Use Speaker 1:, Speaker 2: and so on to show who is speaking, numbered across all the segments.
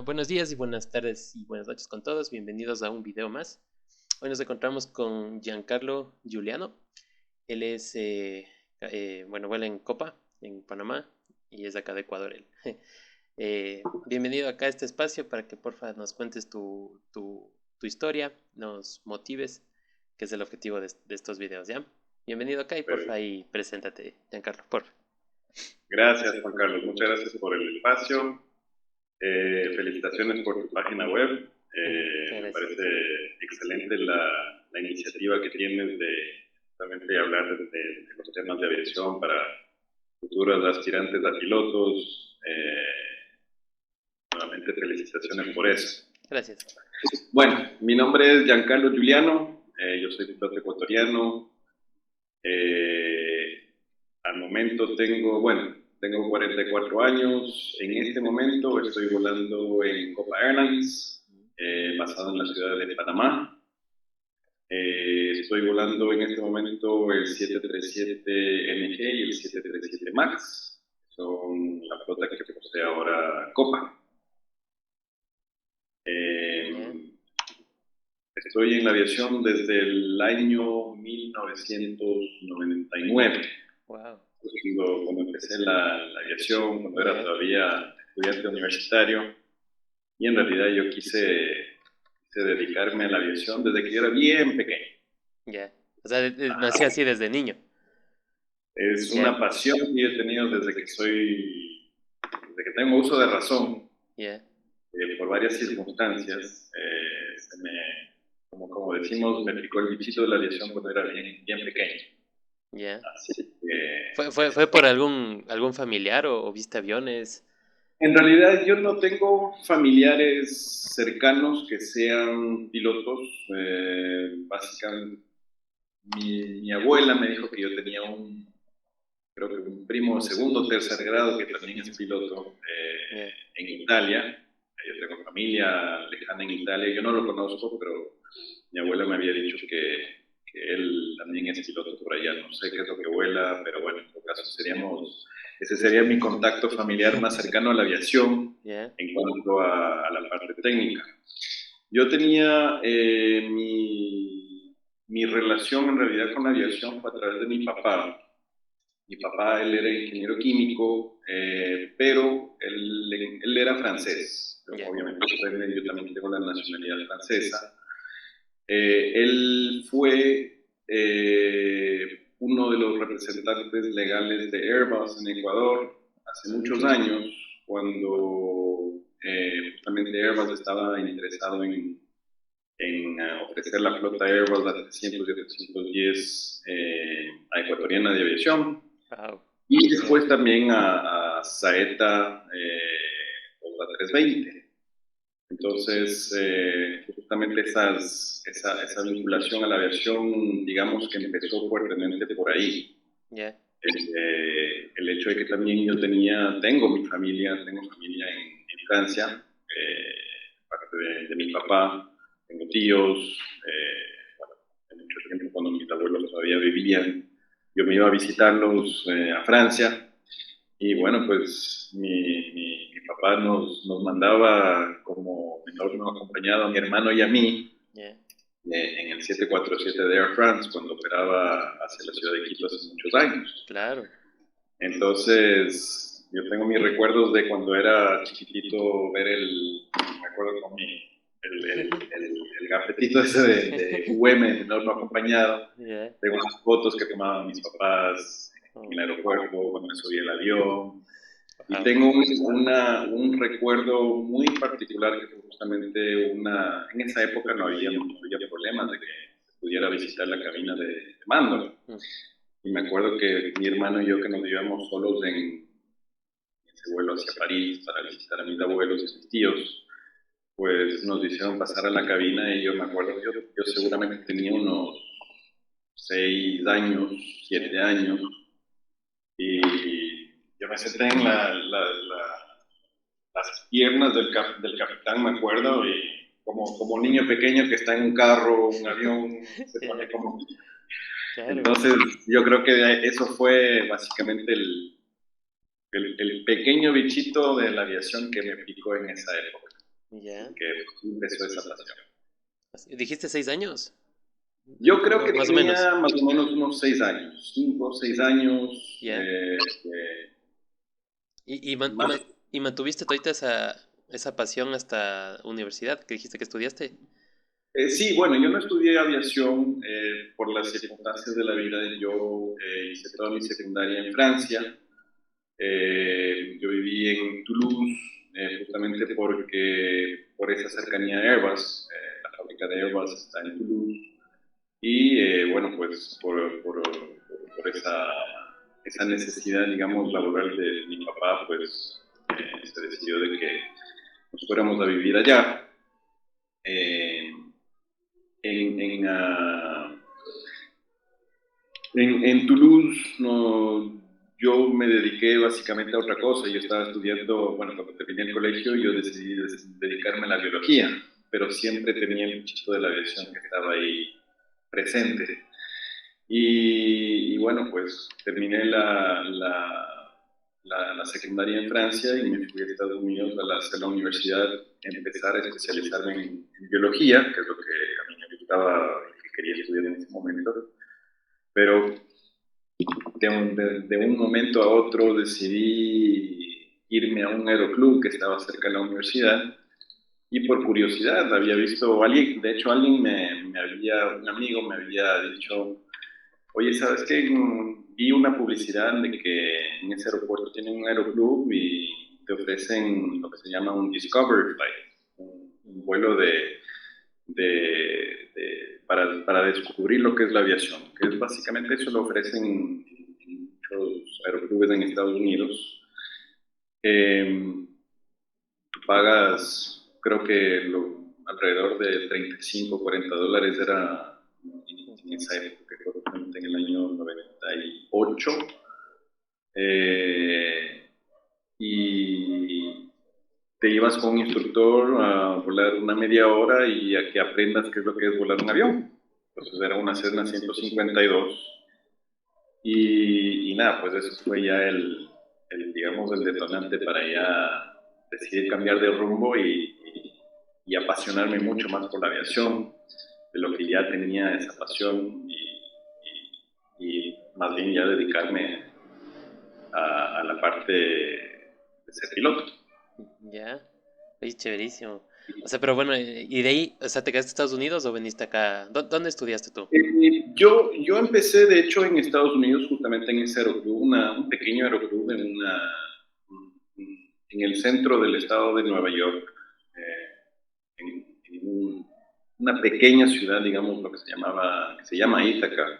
Speaker 1: Buenos días y buenas tardes y buenas noches con todos. Bienvenidos a un video más. Hoy nos encontramos con Giancarlo Giuliano. Él es, vuela en Copa, en Panamá, y es de acá de Ecuador él. Bienvenido acá a este espacio para que porfa nos cuentes tu historia, nos motives, que es el objetivo de estos videos, ¿ya? Bienvenido acá y porfa
Speaker 2: Pero,
Speaker 1: ahí preséntate, Giancarlo, porfa.
Speaker 2: gracias, Juan Carlos. Muchas gracias por el espacio. Felicitaciones por tu página web.
Speaker 1: Muchas
Speaker 2: Me
Speaker 1: gracias.
Speaker 2: parece excelente la iniciativa que tienes de justamente hablar de los temas de aviación para futuros aspirantes a pilotos. Nuevamente, felicitaciones por eso.
Speaker 1: Gracias.
Speaker 2: Bueno, mi nombre es Giancarlo Giuliano. Yo soy piloto ecuatoriano. Al momento tengo 44 años. En este momento estoy volando en Copa Airlines, basado en la ciudad de Panamá. Estoy volando en este momento el 737 NG y el 737 MAX. Son la flota que posee ahora Copa.
Speaker 1: ¿Ya?
Speaker 2: Estoy en la aviación desde el año 1999.
Speaker 1: Wow.
Speaker 2: Cuando empecé la aviación, cuando era
Speaker 1: ¿Ya?
Speaker 2: todavía estudiante universitario, y en realidad yo quise dedicarme a la aviación desde que yo era bien pequeño.
Speaker 1: Ya. O sea, nació
Speaker 2: Ajá.
Speaker 1: así desde niño.
Speaker 2: Es
Speaker 1: Ya,
Speaker 2: una pasión que he tenido desde que tengo uso de razón,
Speaker 1: ya,
Speaker 2: por varias circunstancias. Como decimos, me picó el bichito de la aviación cuando era bien pequeño.
Speaker 1: ya.
Speaker 2: Así que
Speaker 1: ¿Fue por algún familiar o viste aviones?
Speaker 2: en realidad yo no tengo familiares cercanos que sean pilotos. Básicamente, mi abuela me dijo que yo tenía creo que un primo de segundo o tercer grado que también es piloto
Speaker 1: Ya,
Speaker 2: en Italia. Yo tengo familia lejana en Italia, yo no lo conozco, pero mi abuela me había dicho que él también es piloto por allá. No sé qué es lo que vuela, pero bueno, en todo caso ese sería mi contacto familiar más cercano a la aviación
Speaker 1: ya,
Speaker 2: en cuanto a la parte técnica. Yo tenía mi relación en realidad con la aviación fue a través de mi papá. Mi papá, él era ingeniero químico, pero él era francés.
Speaker 1: ya,
Speaker 2: Obviamente, yo también tengo la nacionalidad francesa. Él fue uno de los representantes legales de Airbus en Ecuador hace muchos años, cuando justamente Airbus estaba interesado en ofrecer la flota Airbus A300 y A310 a Ecuatoriana de Aviación.
Speaker 1: wow,
Speaker 2: Y
Speaker 1: ya,
Speaker 2: después también a Saeta o la 320. Entonces, justamente esa vinculación a la aviación, digamos que empezó fuertemente por ahí.
Speaker 1: ya,
Speaker 2: El hecho de que también tengo familia en Francia, parte de mi papá, tengo tíos, bueno, en mucho tiempo cuando mis abuelos todavía vivían, yo me iba a visitarlos a Francia. Y bueno, pues mi papá nos mandaba como menor no acompañado a mi hermano y a mí
Speaker 1: ya,
Speaker 2: en el 747 de Air France cuando operaba hacia la ciudad de Quito hace muchos años.
Speaker 1: claro,
Speaker 2: Entonces, yo tengo mis recuerdos de cuando era chiquitito, me acuerdo con el gafetito ese de UM, menor no acompañado.
Speaker 1: ya,
Speaker 2: Tengo unas fotos que tomaban mis papás en
Speaker 1: oh,
Speaker 2: el aeropuerto cuando me subí al avión. Y
Speaker 1: wow,
Speaker 2: tengo un recuerdo muy particular que fue justamente en esa época no había problemas de que pudiera visitar la cabina de mando.
Speaker 1: mm,
Speaker 2: Y me acuerdo que mi hermano y yo que nos íbamos solos en ese vuelo hacia París para visitar a mis abuelos y a mis tíos, pues nos hicieron pasar a la cabina y yo me acuerdo, yo seguramente tenía unos 6 años,
Speaker 1: ya,
Speaker 2: 7 años, y yo me senté en las piernas del capitán, me acuerdo, y como niño pequeño que está en un carro, un avión, se
Speaker 1: ya,
Speaker 2: pone como...
Speaker 1: claro,
Speaker 2: Entonces, yo creo que eso fue básicamente el pequeño bichito de la aviación que me picó en esa época.
Speaker 1: Ya.
Speaker 2: que empezó esa pasión.
Speaker 1: ¿Dijiste 6 años?
Speaker 2: Yo creo que
Speaker 1: Más o menos.
Speaker 2: tenía más o menos unos 6 años, 5 o 6 años,
Speaker 1: Ya. ¿Y, y, man- y,
Speaker 2: más.
Speaker 1: man- y mantuviste todita esa pasión hasta universidad que dijiste que estudiaste?
Speaker 2: Sí, bueno, yo no estudié aviación por las circunstancias de la vida. Yo hice toda mi secundaria en Francia. Yo viví en Toulouse justamente porque por esa cercanía a Airbus, la fábrica de Airbus está en Toulouse. Y bueno, pues por esa necesidad, digamos, laboral de mi papá, pues se decidió de que nos fuéramos a vivir allá. Eh, en, en Toulouse no, yo me dediqué básicamente a otra cosa. Yo estaba estudiando, bueno, cuando terminé el colegio, yo decidí dedicarme a la biología, pero siempre tenía el bichito de la aviación que estaba ahí presente. Y bueno, pues terminé la secundaria en Francia y me fui a Estados Unidos a la universidad a empezar a especializarme en biología, que es lo que a mí me gustaba y que quería estudiar en ese momento. Pero de un momento a otro decidí irme a un aeroclub que estaba cerca de la universidad y por curiosidad había visto, alguien, de hecho un amigo me había dicho, oye, ¿sabes qué? Vi una publicidad de que en ese aeropuerto tienen un aeroclub y te ofrecen lo que se llama un Discovery Flight, un vuelo para descubrir lo que es la aviación, que es básicamente eso lo ofrecen en muchos aeroclubes en Estados Unidos. Tú pagas, creo que alrededor de 35 o $40 era en esa época, en el año 98. Eh, y te ibas con un instructor a volar una media hora y a que aprendas qué es lo que es volar un avión. Entonces era una Cessna 152 y nada, pues eso fue ya digamos, el detonante para ya decidir cambiar de rumbo y apasionarme mucho más por la aviación, de lo que ya tenía esa pasión y más bien ya dedicarme a la parte de ser piloto.
Speaker 1: Ya. Oye, chéverísimo. O sea, pero bueno, y de ahí, o sea, ¿te quedaste en Estados Unidos o viniste acá? ¿Dónde estudiaste tú?
Speaker 2: Yo empecé, de hecho, en Estados Unidos, justamente en ese aeroclub, un pequeño aeroclub en el centro del estado de Nueva York, en una pequeña ciudad, digamos, lo que se llama Ítaca.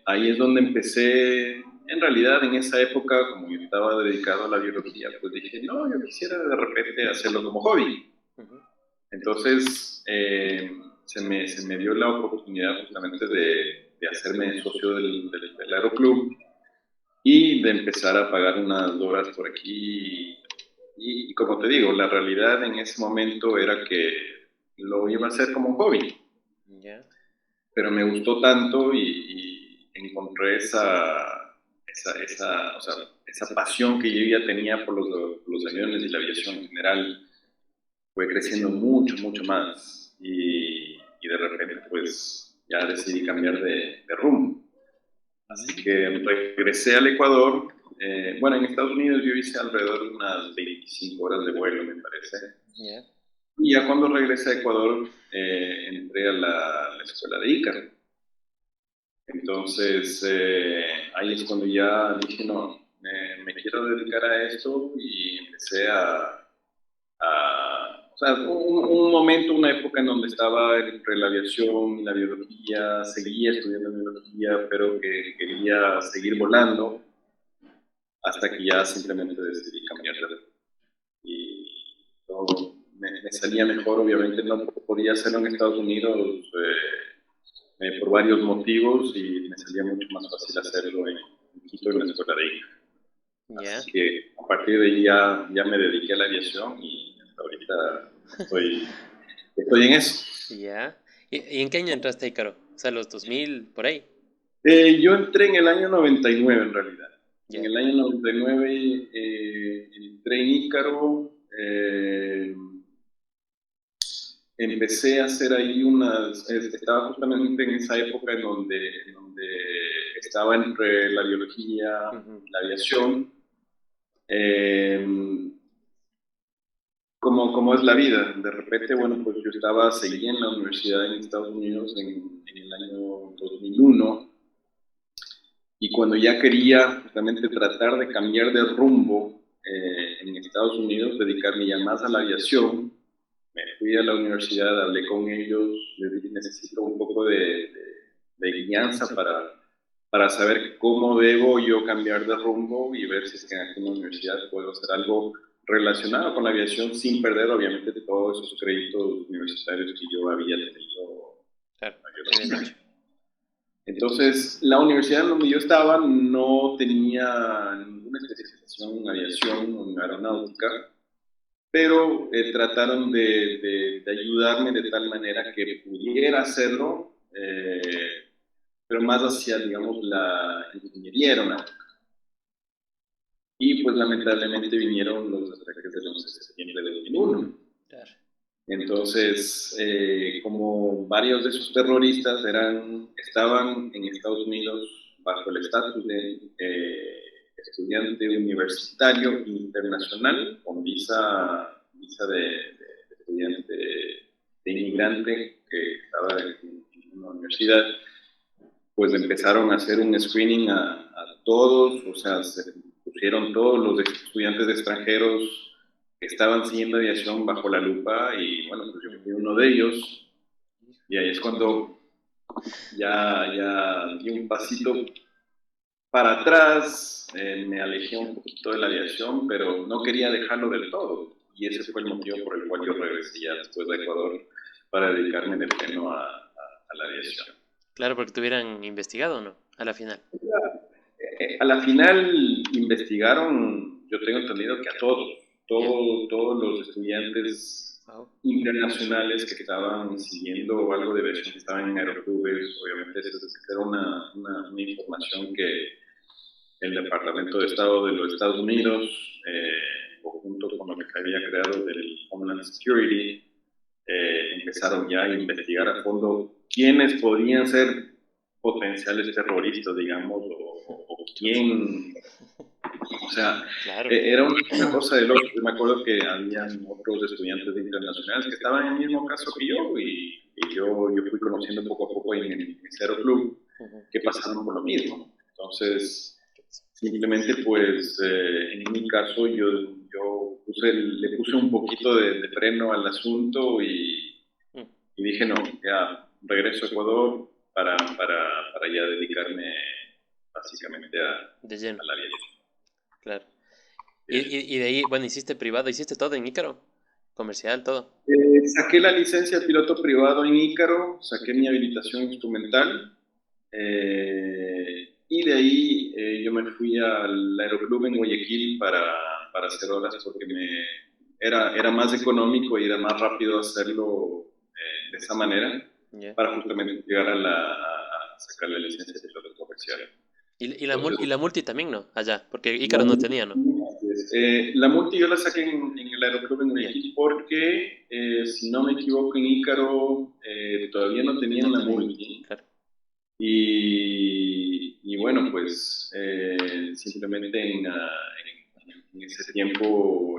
Speaker 2: Ahí es donde empecé, en realidad en esa época, como yo estaba dedicado a la biología, pues dije, no, yo quisiera de repente hacerlo como hobby.
Speaker 1: Ujú.
Speaker 2: Entonces, se me dio la oportunidad justamente de hacerme socio del aeroclub y de empezar a pagar unas horas por aquí. Y como te digo, la realidad en ese momento era que lo iba a hacer como un hobby,
Speaker 1: Ya.
Speaker 2: pero me gustó tanto y encontré o sea, esa pasión que yo ya tenía por los aviones y la aviación en general, fue creciendo mucho, mucho más y de repente pues ya decidí cambiar de rumbo. Así que regresé al Ecuador. Bueno, en Estados Unidos yo hice alrededor de unas 25 horas de vuelo, me parece.
Speaker 1: Ya.
Speaker 2: Y ya cuando regresé a Ecuador, entré a la escuela de ICAR. Entonces, ahí es cuando ya dije, no, me quiero dedicar a esto y empecé o sea, un momento, una época en donde estaba entre la aviación y la biología, seguía estudiando biología, pero que quería seguir volando, hasta que ya simplemente decidí cambiar de rumbo. Y todo me salía mejor, obviamente no podía hacerlo en Estados Unidos por varios motivos y me salía mucho más fácil hacerlo en Quito, en la escuela de ICA.
Speaker 1: Ya.
Speaker 2: Así que a partir de ahí ya me dediqué a la aviación y hasta ahorita estoy en eso.
Speaker 1: Ya. ¿Y en qué año entraste ahí, Caro? O sea, los 2000 por ahí.
Speaker 2: Yo entré en el año 99 en realidad. En
Speaker 1: Ya.
Speaker 2: el año 99 entré en Ícaro, eh, empecé a hacer ahí estaba justamente en esa época en donde estaba entre la biología y la aviación. Eh, como es la vida, de repente, bueno, pues yo seguí en la universidad en Estados Unidos en el año 2001, y cuando ya quería justamente tratar de cambiar de rumbo en Estados Unidos, dedicarme ya más a la aviación, me fui a la universidad, hablé con ellos, les dije necesito un poco de guianza para saber cómo debo yo cambiar de rumbo y ver si es que en alguna universidad puedo hacer algo relacionado con la aviación sin perder obviamente todos esos créditos universitarios que yo había tenido.
Speaker 1: Claro,
Speaker 2: entonces, la universidad en donde yo estaba no tenía ninguna especialización en aviación o en aeronáutica, pero trataron de ayudarme de tal manera que pudiera hacerlo, pero más hacia, digamos, la ingeniería aeronáutica. Y pues lamentablemente vinieron los ataques del 11 de septiembre de 2001.
Speaker 1: claro.
Speaker 2: Entonces, como varios de esos terroristas estaban en Estados Unidos bajo el estatus de estudiante universitario internacional con visa de estudiante de inmigrante que estaba en una universidad, pues empezaron a hacer un screening a todos, o sea, se pusieron todos los estudiantes extranjeros que estaban siguiendo aviación bajo la lupa, y bueno, pues yo fui uno de ellos, y ahí es cuando ya di un pasito para atrás, me alejé un poquito de la aviación, pero no quería dejarlo del todo, y ese fue el motivo por el cual yo regresé ya después de Ecuador para dedicarme de pleno a la aviación.
Speaker 1: Claro, porque te hubieran investigado, ¿no? A la final.
Speaker 2: A la final investigaron, yo tengo entendido que a todos los estudiantes internacionales que estaban siguiendo algo de aviación, que estaban en aeroclubes. Obviamente esa era una información que el Departamento de Estado de los Estados Unidos, junto con lo que había creado del Homeland Security, empezaron ya a investigar a fondo quiénes podrían ser potenciales terroristas, digamos, o quién. O sea,
Speaker 1: claro.
Speaker 2: Era una cosa de loco. Yo me acuerdo que había otros estudiantes internacionales que estaban en el mismo caso que yo, y yo fui conociendo poco a poco en el Cero Club que pasaron por lo mismo. Entonces, simplemente, pues, en mi caso, yo le puse un poquito de freno al asunto y dije, no, ya regreso a Ecuador para ya dedicarme básicamente
Speaker 1: De lleno,
Speaker 2: a la vida.
Speaker 1: claro. Y de ahí, bueno, hiciste privado, hiciste todo en Ícaro, comercial, todo.
Speaker 2: Saqué la licencia de piloto privado en Ícaro, saqué mi habilitación instrumental, y de ahí yo me fui al aeroclub en Guayaquil para hacer horas porque era más económico y era más rápido hacerlo de esa manera,
Speaker 1: Yeah.
Speaker 2: para justamente llegar a sacar la licencia de piloto comercial.
Speaker 1: Y la multi también, ¿no? Allá, porque
Speaker 2: La
Speaker 1: Ícaro no tenía, ¿no?
Speaker 2: la multi yo la saqué en el aeroclub en Guayaquil porque, si no me equivoco, en Ícaro todavía no tenían la multi.
Speaker 1: Claro.
Speaker 2: Y bueno, pues simplemente en ese tiempo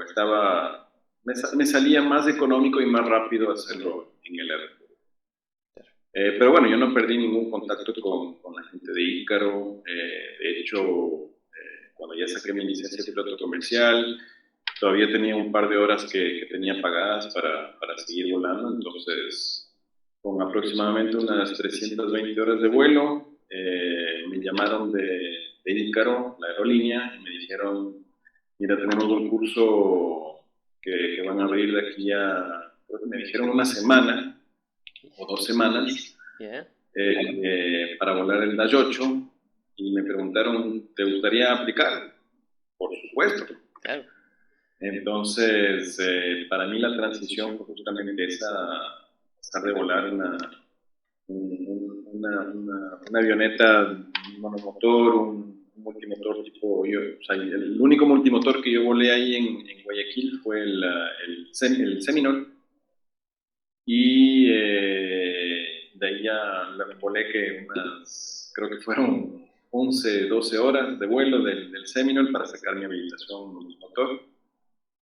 Speaker 2: me salía más económico y más rápido hacerlo en el aeroclub. Pero bueno, yo no perdí ningún contacto con la gente de Ícaro. De hecho, cuando ya saqué mi licencia de piloto comercial, todavía tenía un par de horas que tenía pagadas para seguir volando. Entonces, con aproximadamente unas 320 horas de vuelo, me llamaron de Ícaro, la aerolínea, y me dijeron, mira, tenemos un curso que van a abrir de aquí me dijeron una semana o 2 semanas,
Speaker 1: Yeah.
Speaker 2: para volar el Dash 8, y me preguntaron, ¿te gustaría aplicar? Por supuesto.
Speaker 1: Claro.
Speaker 2: Entonces, para mí la transición fue justamente esa, pasar de volar una avioneta monomotor, un multimotor tipo, o sea, el único multimotor que yo volé ahí en Guayaquil fue el Seminole. Y de ahí ya volé que creo que fueron 11, 12 horas de vuelo del Seminole para sacar mi habilitación multimotor.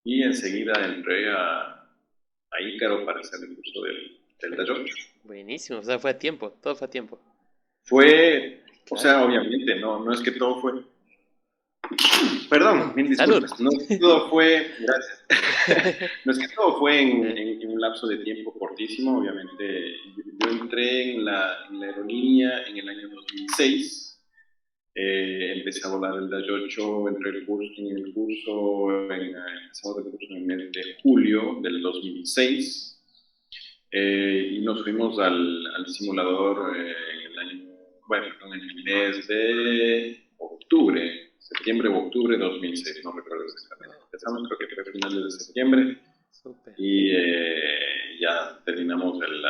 Speaker 2: Y enseguida entré a Ícaro para hacer el curso del Dayot.
Speaker 1: Buenísimo, o sea, fue a tiempo, todo fue a tiempo.
Speaker 2: Fue, o
Speaker 1: Claro.
Speaker 2: sea, obviamente, no es que todo fue. Perdón, mil
Speaker 1: Salud.
Speaker 2: disculpas. No es que todo fue, gracias. No es que todo fue
Speaker 1: Eh,
Speaker 2: en un lapso de tiempo cortísimo, obviamente. Yo entré en la aerolínea en el año 2006. Empecé a volar el Dash 8, entré en el curso, empezamos el curso en el mes de julio del 2006. Y nos fuimos al simulador en el año, bueno, en el mes de octubre, septiembre o octubre de 2006, no recuerdo exactamente. Empezamos, creo que fue a finales de septiembre
Speaker 1: Súper.
Speaker 2: y ya terminamos el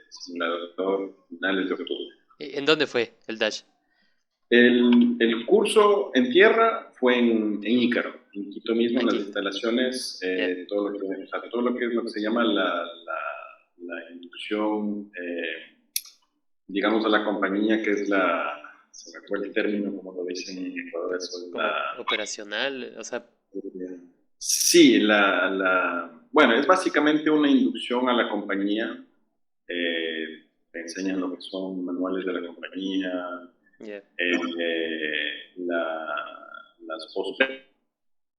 Speaker 2: simulador finales de octubre.
Speaker 1: ¿En dónde fue el Dash?
Speaker 2: El curso en tierra fue en Ícaro, en Quito mismo, en las
Speaker 1: Aquí.
Speaker 2: instalaciones,
Speaker 1: Ya.
Speaker 2: todo lo que es lo que se llama la inducción, digamos, a la compañía, que es se me fue el término, como lo dicen en Ecuador, eso es
Speaker 1: Como operacional, o sea,
Speaker 2: sí, bueno, es básicamente una inducción a la compañía, te enseñan lo que son manuales de la compañía,
Speaker 1: ya.
Speaker 2: las postes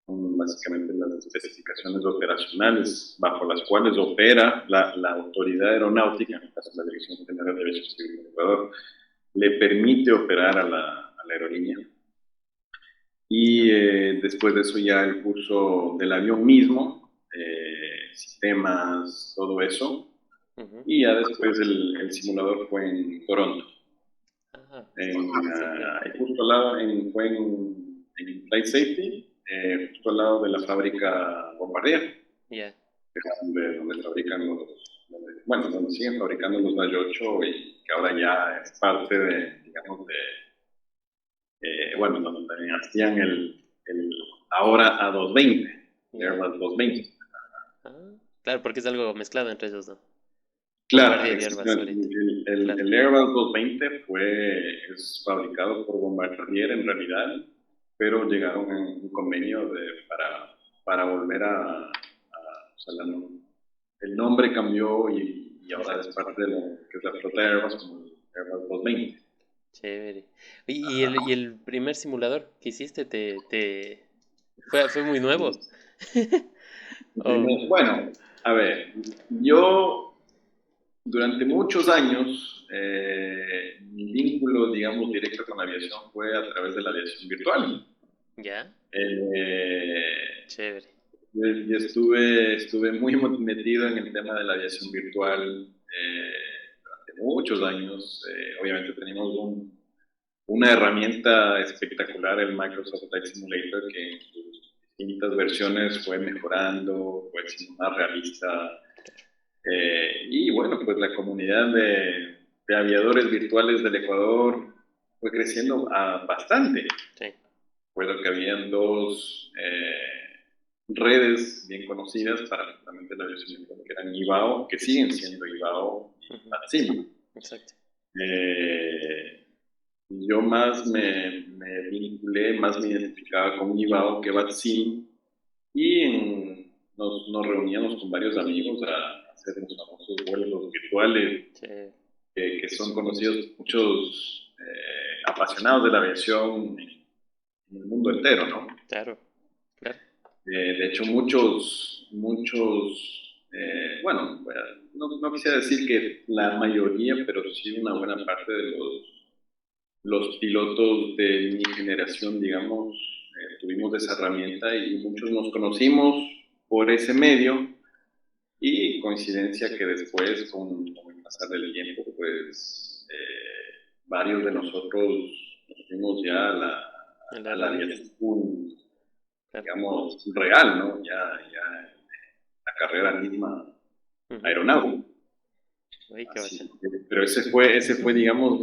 Speaker 2: son básicamente las especificaciones operacionales bajo las cuales opera la autoridad aeronáutica, en el caso de la Dirección General de Aviación Civil del Ecuador, le permite operar a la aerolínea. Y después de eso ya el curso del avión mismo, sistemas, todo eso.
Speaker 1: Ujú.
Speaker 2: Y ya después el simulador fue en Toronto.
Speaker 1: Ah, súper.
Speaker 2: Justo al lado, fue en Flight Safety, justo al lado de la fábrica Bombardier,
Speaker 1: Ya.
Speaker 2: donde fabrican bueno, donde siguen fabricando los Dash 8 y que ahora ya es parte de, digamos, bueno, donde también hacían ahora A220, el
Speaker 1: Ya.
Speaker 2: Airbus 220.
Speaker 1: Ah, claro, porque es algo mezclado entre ellos, ¿no?
Speaker 2: Claro,
Speaker 1: Bombardier y Airbus ahorita. Claro.
Speaker 2: el Airbus 220 es fabricado por Bombardier en realidad, pero llegaron a un convenio para volver o sea, el nombre cambió y ahora es parte de lo que es la flota de Airbus como el Airbus 220.
Speaker 1: Chévere. ¿Y el primer simulador que hiciste fue muy nuevo? Oh,
Speaker 2: Bueno, a ver, yo durante muchos años, mi vínculo, digamos, directo con la aviación fue a través de la aviación virtual.
Speaker 1: ya,
Speaker 2: Eh,
Speaker 1: chévere.
Speaker 2: yo estuve muy metido en el tema de la aviación virtual durante muchos años. Obviamente teníamos una herramienta espectacular, el Microsoft Flight Simulator, que en sus distintas versiones fue mejorando, fue siendo más realista. Y bueno, pues la comunidad de aviadores virtuales del Ecuador fue creciendo bastante.
Speaker 1: Sí.
Speaker 2: Recuerdo que habían dos redes bien conocidas para justamente la aviación virtual, que eran IBAO, que siguen siendo IBAO y
Speaker 1: Ujú.
Speaker 2: PATSIM.
Speaker 1: Exacto.
Speaker 2: Eh, yo más me vinculé, más me identificaba con IBAO que PATSIM y nos reuníamos con varios amigos a hacer los famosos vuelos virtuales
Speaker 1: Chévere.
Speaker 2: que son conocidos por muchos apasionados de la aviación en el mundo entero, ¿no?
Speaker 1: Claro, claro.
Speaker 2: De hecho, muchos, bueno, no quisiera decir que la mayoría, pero sí una buena parte de los pilotos de mi generación, digamos, tuvimos esa herramienta y muchos nos conocimos por ese medio y coincidencia que después, con el pasar del tiempo, pues varios de nosotros nos fuimos ya
Speaker 1: En la
Speaker 2: a la
Speaker 1: realidad.
Speaker 2: aviación,
Speaker 1: Claro.
Speaker 2: digamos, real, ¿no? Ya la carrera misma
Speaker 1: Ujú.
Speaker 2: aeronáutica.
Speaker 1: Uy, qué
Speaker 2: Así,
Speaker 1: bacán.
Speaker 2: pero ese fue digamos,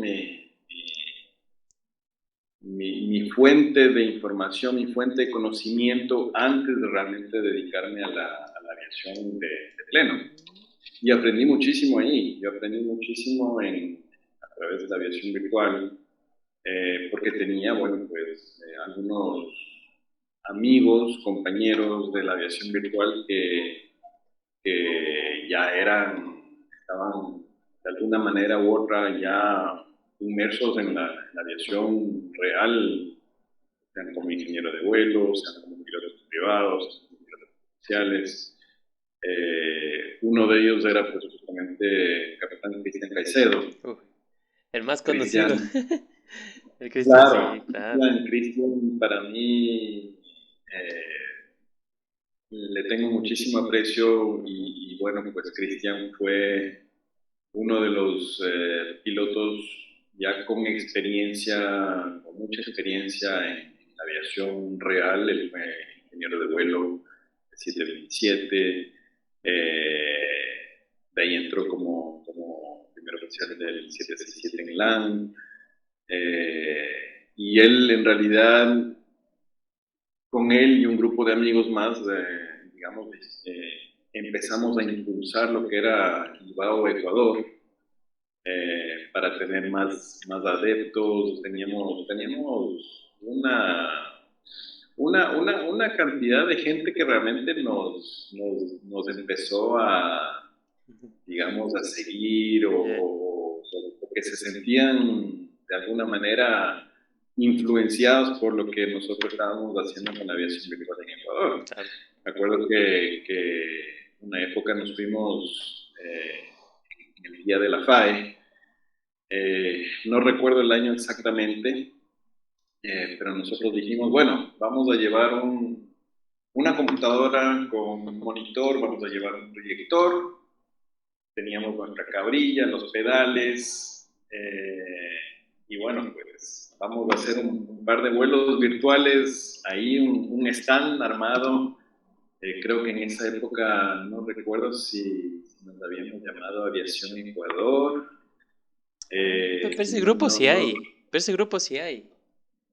Speaker 2: mi fuente de información, mi fuente de conocimiento antes de realmente dedicarme a la aviación de pleno. Y aprendí muchísimo ahí, yo aprendí muchísimo a través de la aviación virtual, porque tenía, bueno, pues algunos amigos, compañeros de la aviación virtual que ya estaban de alguna manera u otra ya inmersos en la aviación real, sean como ingeniero de vuelo, sean como pilotos privados, como pilotos comerciales. Uno de ellos era pues justamente Capitán Cristian Caicedo.
Speaker 1: El más conocido.
Speaker 2: Cristian,
Speaker 1: El Cristian,
Speaker 2: claro,
Speaker 1: sí, claro.
Speaker 2: Cristian para mí le tengo muchísimo aprecio y bueno, pues Cristian fue uno de los pilotos ya con experiencia, con mucha experiencia en aviación real. Él fue ingeniero de vuelo de 727, de ahí entró como primer oficial del 767 en LAN, y él en realidad, con él y un grupo de amigos más, digamos, empezamos a impulsar lo que era Bilbao, Ecuador, para tener más adeptos. Teníamos una cantidad de gente que realmente nos empezó a, digamos, a seguir o que se sentían de alguna manera influenciados por lo que nosotros estábamos haciendo con la aviación virtual en Ecuador.
Speaker 1: Claro.
Speaker 2: Me acuerdo que una época nos fuimos en el día de la FAE. No recuerdo el año exactamente, pero nosotros dijimos, bueno, vamos a llevar una computadora con un monitor, vamos a llevar un proyector, teníamos nuestra cabrilla, los pedales, y bueno, pues vamos a hacer un par de vuelos virtuales, ahí un stand armado. Creo que en esa época, no recuerdo si nos habíamos llamado Aviación Ecuador.
Speaker 1: Pero ese grupo
Speaker 2: No,
Speaker 1: sí
Speaker 2: no,
Speaker 1: hay. Pero ese grupo sí hay.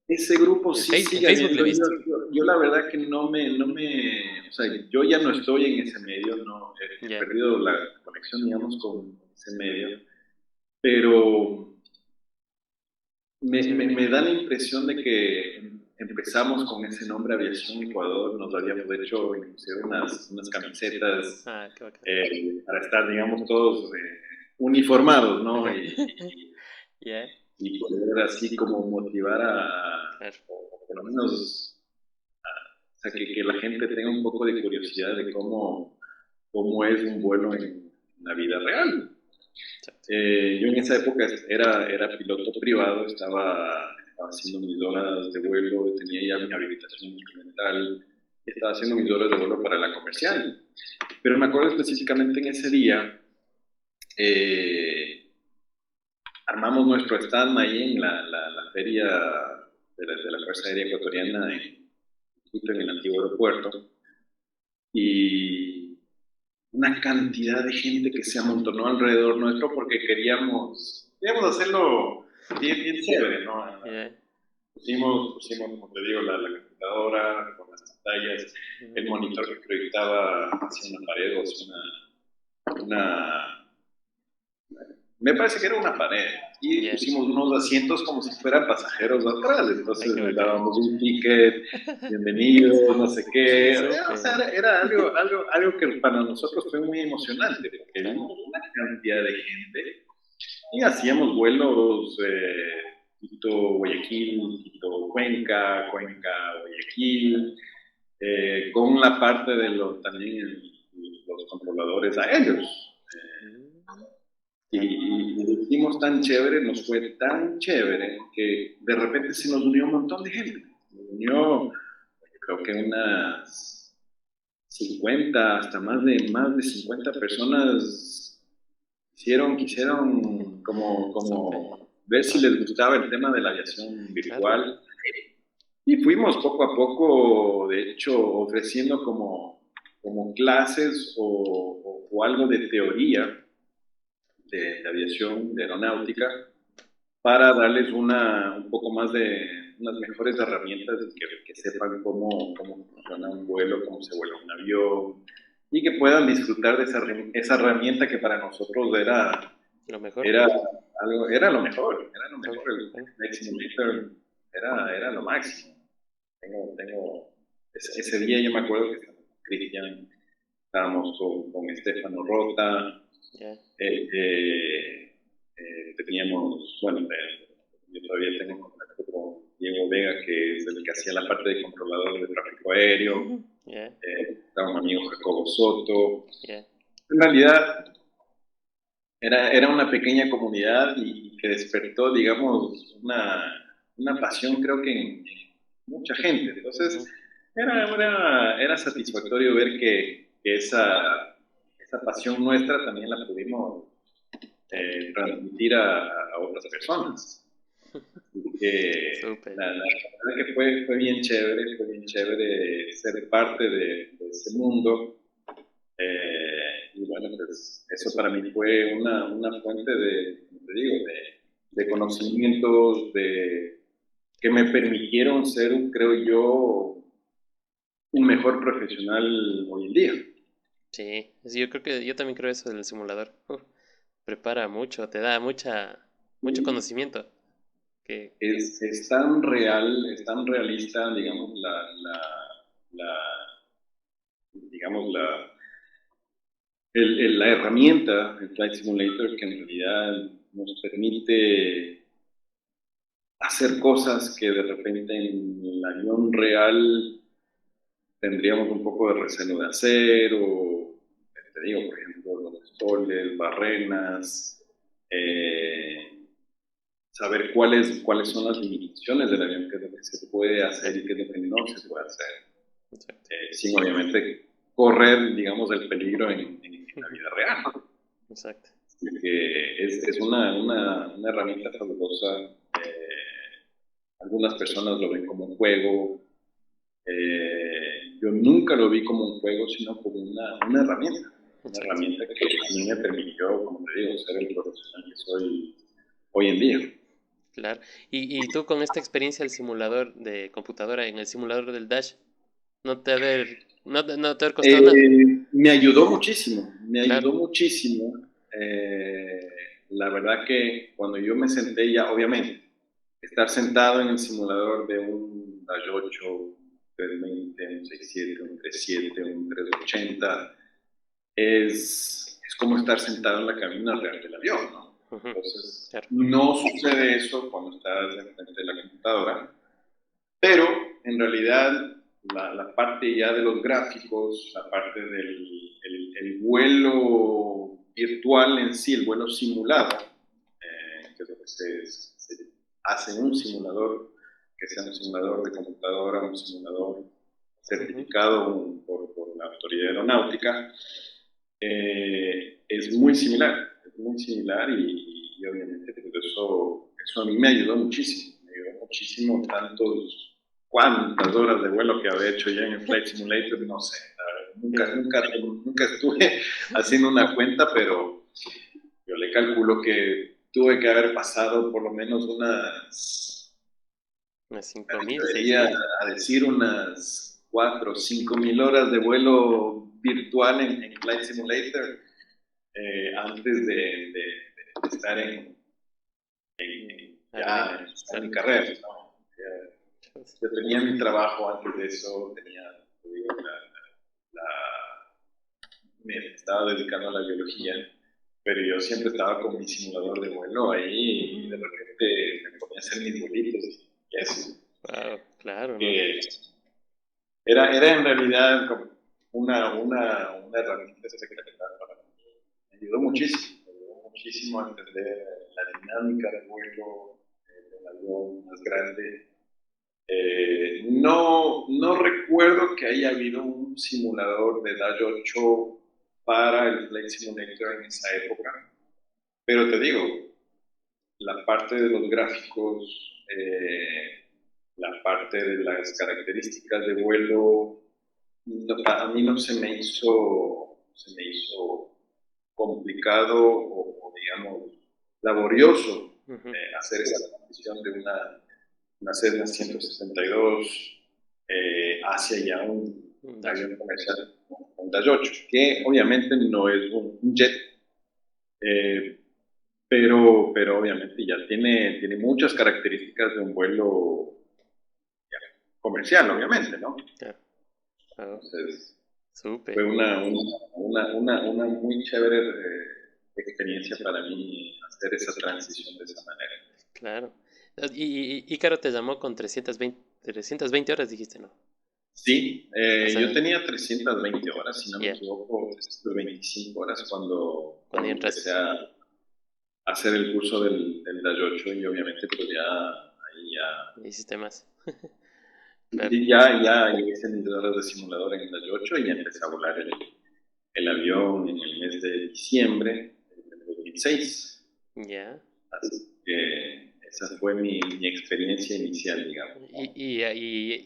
Speaker 2: ese grupo
Speaker 1: En,
Speaker 2: sí
Speaker 1: En
Speaker 2: sigue
Speaker 1: Facebook le he
Speaker 2: habiendo.
Speaker 1: visto.
Speaker 2: Yo la verdad que o sea, yo ya no estoy en ese medio, no, he
Speaker 1: Ya.
Speaker 2: perdido la conexión, digamos, con ese medio, pero
Speaker 1: Sí.
Speaker 2: me da la impresión de que empezamos con ese nombre Aviación Ecuador, nos habíamos hecho inclusive unas camisetas
Speaker 1: Ah, qué bacán.
Speaker 2: para estar, digamos, todos uniformados, ¿no?
Speaker 1: Ya,
Speaker 2: Y poder así como motivar
Speaker 1: claro.
Speaker 2: o por lo menos, o sea, que la gente tenga un poco de curiosidad de cómo es un vuelo en la vida real. Yo en esa época era piloto privado, estaba haciendo mis horas de vuelo, tenía ya mi habilitación instrumental, estaba haciendo mis horas de vuelo para la comercial. Pero me acuerdo específicamente en ese día, eh, armamos nuestro stand ahí en la feria de la Fuerza Aérea Ecuatoriana en el antiguo aeropuerto, y una cantidad de gente que se amontonó alrededor nuestro porque queríamos hacerlo bien chévere, ¿no?
Speaker 1: Yeah.
Speaker 2: Pusimos, como te digo, la computadora con las pantallas, el monitor que proyectaba hacia una pared o hacia me parece que era una pared, y pusimos unos asientos como si fueran pasajeros atrás, entonces les dábamos un ticket, bienvenidos, no sé qué. O sea, era algo que para nosotros fue muy emocionante, porque vimos una cantidad de gente y hacíamos vuelos Quito, Guayaquil, Quito, Cuenca, Guayaquil, con la parte de también los controladores aéreos. Y lo hicimos tan chévere, nos fue tan chévere, que de repente se nos unió un montón de gente. Nos unió, creo que unas 50, hasta más de 50 personas quisieron como ver si les gustaba el tema de la aviación virtual. Y fuimos poco a poco, de hecho, ofreciendo como clases o algo de teoría de aviación, de aeronáutica, para darles un poco más de unas mejores herramientas que sepan cómo funciona un vuelo, cómo se vuela un avión, y que puedan disfrutar de esa herramienta que para nosotros
Speaker 1: Lo mejor.
Speaker 2: era, era lo mejor, era lo mejor. El
Speaker 1: Claro.
Speaker 2: Flight Simulator era lo máximo. Ese día yo me acuerdo que estábamos con Cristian, estábamos con Estefano Rota,
Speaker 1: Ya.
Speaker 2: teníamos, bueno, yo todavía tengo contacto con Diego Vega, que es el que hacía la parte de controlador de tráfico aéreo,
Speaker 1: Ya.
Speaker 2: estaba un amigo Jacobo Soto.
Speaker 1: Ya.
Speaker 2: En realidad era una pequeña comunidad y que despertó, digamos, una pasión creo que en mucha gente. Entonces, era satisfactorio ver que esa pasión nuestra también la pudimos
Speaker 1: Claro.
Speaker 2: transmitir a otras personas.
Speaker 1: Súper.
Speaker 2: La verdad que fue bien chévere ser parte de ese mundo. Y bueno, pues eso para mí fue una fuente como te digo, de conocimientos que me permitieron ser, creo yo, un mejor profesional hoy en día.
Speaker 1: Sí, yo creo que yo también creo eso del simulador. Prepara mucho, te da mucho
Speaker 2: Y
Speaker 1: conocimiento. Que,
Speaker 2: es tan real, es tan realista, digamos, la, digamos, la herramienta, el Flight Simulator, que en realidad nos permite hacer cosas que de repente en el avión real tendríamos un poco de recelo de hacer, o te digo, por ejemplo, los estoles, barrenas, eh, saber cuáles son las limitaciones del avión, qué es lo que se puede hacer
Speaker 1: claro,
Speaker 2: y qué es lo que no se puede hacer,
Speaker 1: exacto.
Speaker 2: sin obviamente correr, digamos, el peligro en la vida real.
Speaker 1: Exacto.
Speaker 2: Que es una herramienta fabulosa. Algunas personas lo ven como un juego. Yo nunca lo vi como un juego, sino como una herramienta. Una
Speaker 1: Exacto.
Speaker 2: herramienta que a mí me permitió, como te digo, ser el profesional que soy hoy en día.
Speaker 1: Claro. Y tú con esta experiencia del simulador de computadora, en el simulador del Dash, no te ha costado nada.
Speaker 2: Me ayudó muchísimo, me
Speaker 1: Claro.
Speaker 2: ayudó muchísimo. La verdad que cuando yo me senté ya, obviamente, estar sentado en el simulador de un Dash 8, un 320, un 67, un 37, un 380, es como estar sentado en la cabina real del avión, ¿no?
Speaker 1: Ujú.
Speaker 2: Entonces,
Speaker 1: Claro.
Speaker 2: no sucede eso cuando estás enfrente de la computadora, pero en realidad la parte ya de los gráficos, la parte el vuelo virtual en sí, el vuelo simulado, que es lo que se hace en un simulador, que sea un simulador de computadora, un simulador
Speaker 1: Ujú.
Speaker 2: certificado por la autoridad aeronáutica, es muy similar y obviamente pues eso a mí me ayudó muchísimo tantos, cuántas horas de vuelo que había hecho ya en el Flight Simulator, no sé,
Speaker 1: Sí.
Speaker 2: nunca estuve haciendo una cuenta, pero yo le calculo que tuve que haber pasado por lo menos
Speaker 1: Unas
Speaker 2: me
Speaker 1: 5.000, seis
Speaker 2: atrevería
Speaker 1: mil.
Speaker 2: a decir unas 4 o 5 mil horas de vuelo virtual en Flight Simulator antes de estar
Speaker 1: Avión.
Speaker 2: ya en
Speaker 1: Claro.
Speaker 2: mi carrera, ¿no? Yo tenía mi trabajo antes de eso, digo, me estaba dedicando a la biología,
Speaker 1: Ujú.
Speaker 2: pero yo siempre estaba con mi simulador de vuelo ahí y de repente me ponía a hacer mis vuelitos y eso.
Speaker 1: Wow, claro, ¿no?
Speaker 2: Que era en realidad como una herramienta espectacular para mí. Me ayudó muchísimo a entender la dinámica del vuelo, del avión más grande. No recuerdo que haya habido un simulador de Dash 8 para el Flight Simulator en esa época, pero te digo, la parte de los gráficos, la parte de las características de vuelo, a mí no se me hizo complicado o digamos, laborioso
Speaker 1: Ujú.
Speaker 2: hacer esa transición una Cessna 162, hacia ya un
Speaker 1: Dash.
Speaker 2: avión comercial, un Dash 8, que obviamente no es un jet, eh, pero obviamente ya tiene muchas características de un vuelo ya, comercial, obviamente, ¿no?
Speaker 1: Claro. Oh,
Speaker 2: Entonces, fue
Speaker 1: súper.
Speaker 2: una muy chévere experiencia para mí hacer esa transición de esa manera.
Speaker 1: Claro. Y Ícaro te llamó con 320 horas, dijiste, ¿no?
Speaker 2: Sí,
Speaker 1: O
Speaker 2: yo
Speaker 1: sea,
Speaker 2: tenía 320 horas, si no me
Speaker 1: ya,
Speaker 2: equivoco, 325 horas
Speaker 1: cuando ya
Speaker 2: cuando
Speaker 1: entraste.
Speaker 2: empecé a hacer el curso del Dash 8 y obviamente pues ya, ahí ya,
Speaker 1: Hiciste más. Claro.
Speaker 2: y ya hice mis horas de simulador en el Dash 8 y ya empecé a volar el avión en el mes de diciembre del 2006.
Speaker 1: Ya.
Speaker 2: Así que esa fue mi experiencia inicial, digamos.
Speaker 1: ¿Y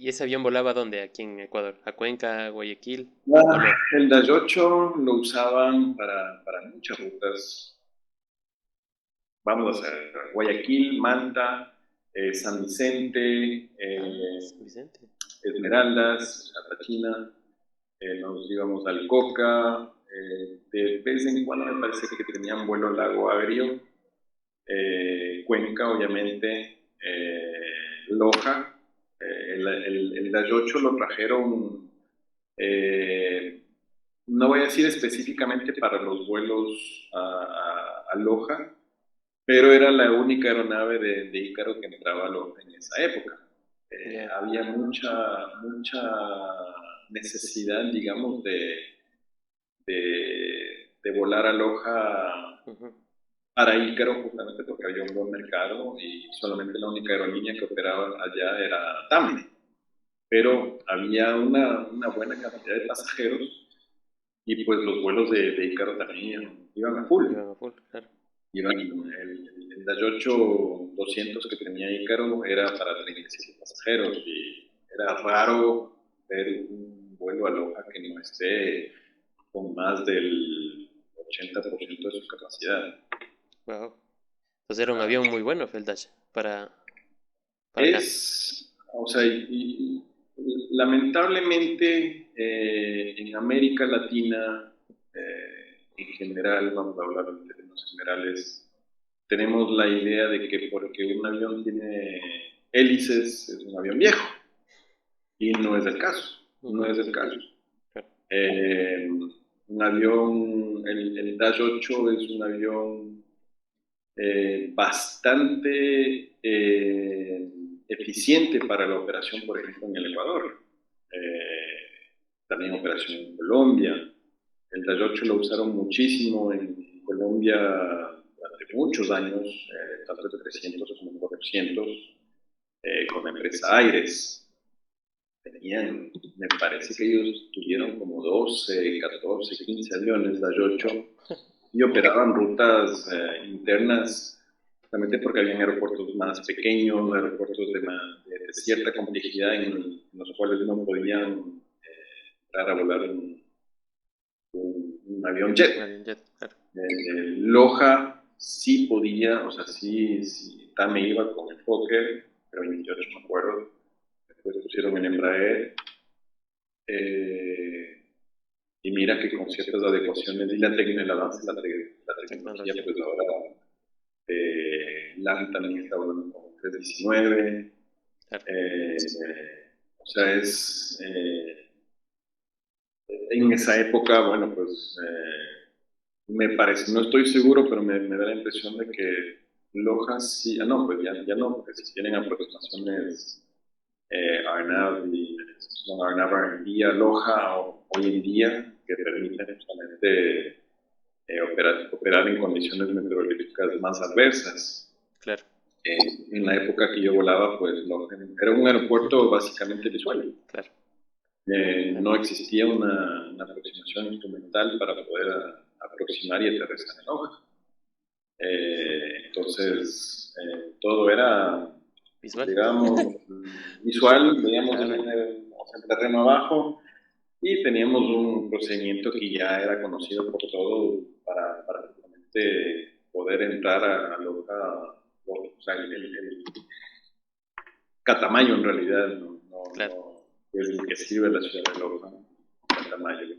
Speaker 1: ese avión volaba dónde? Aquí en Ecuador. ¿A Cuenca, Guayaquil o
Speaker 2: Ah,
Speaker 1: no?
Speaker 2: el Dash 8 lo usaban para muchas rutas. Vamos a hacer Guayaquil, Manta, San Vicente,
Speaker 1: Ah, San Vicente.
Speaker 2: Esmeraldas, Chapachina, nos íbamos al Coca, de vez en cuando me parece que tenían vuelo al Lago Agrio, Cuenca, obviamente, Loja, el Dash 8 lo trajeron, eh, no voy a decir específicamente para los vuelos a Loja, pero era la única aeronave de Ícaro que entraba a Loja en esa época.
Speaker 1: Ya.
Speaker 2: Había mucha necesidad, digamos, de volar a Loja
Speaker 1: Ujú.
Speaker 2: para Ícaro, justamente porque había un buen mercado y solamente la única aerolínea que operaba allá era TAM. Pero había una buena cantidad de pasajeros y pues los vuelos de Ícaro también iban a full.
Speaker 1: Iban a full, claro.
Speaker 2: Iban, el Dash 8 200 que tenía Ícaro era para 37 pasajeros y era raro ver un vuelo a Loja que no esté con más del 80% de su capacidad.
Speaker 1: Wow. Entonces era un avión muy bueno, Feldash, para acá.
Speaker 2: O sea, lamentablemente en América Latina, en general, vamos a hablar en términos generales, tenemos la idea de que porque un avión tiene hélices es un avión viejo. Y no es el caso. No
Speaker 1: Ujú.
Speaker 2: es el caso.
Speaker 1: Claro.
Speaker 2: Eh, un avión, el Dash 8 es un avión bastante eficiente para la operación, por ejemplo, en el Ecuador. También operación en Colombia. El Dash 8 lo usaron muchísimo en Colombia durante muchos años, tanto de 300 como 400, con la empresa Aires. Tenían, me parece que ellos tuvieron como 12, 14, 15 aviones Dash 8 y operaban rutas internas, justamente porque habían aeropuertos más pequeños, aeropuertos de cierta complejidad en los cuales no podían entrar a volar un avión jet.
Speaker 1: Un avión jet, claro.
Speaker 2: Loja sí podía, o sea, sí también iba con el Fokker, pero 28 me acuerdo, después pusieron el Embraer, eh, y mira que con ciertas adecuaciones y el avance de la tecnología,
Speaker 1: Tecnología.
Speaker 2: pues ahora LAN también está hablando con 319.
Speaker 1: Claro.
Speaker 2: O sea, en esa época, bueno, pues me parece, no estoy seguro, pero me da la impresión de que Loja sí, no, pues ya no, porque si tienen aproximaciones ARNAV y son ARNAV R&D a Loja hoy en día que permiten justamente operar en condiciones meteorológicas más adversas.
Speaker 1: Claro.
Speaker 2: En la época que yo volaba, pues era un aeropuerto básicamente visual.
Speaker 1: Claro.
Speaker 2: No existía una aproximación instrumental para poder aproximar y aterrizar en hoja. Entonces, todo era,
Speaker 1: Visual.
Speaker 2: digamos, visual, veíamos
Speaker 1: Claro.
Speaker 2: el terreno abajo y teníamos un procedimiento que ya era conocido por todos para poder entrar a Loja. O sea, Catamayo en realidad,
Speaker 1: Claro,
Speaker 2: es el que sirve la ciudad de Loja, Catamayo.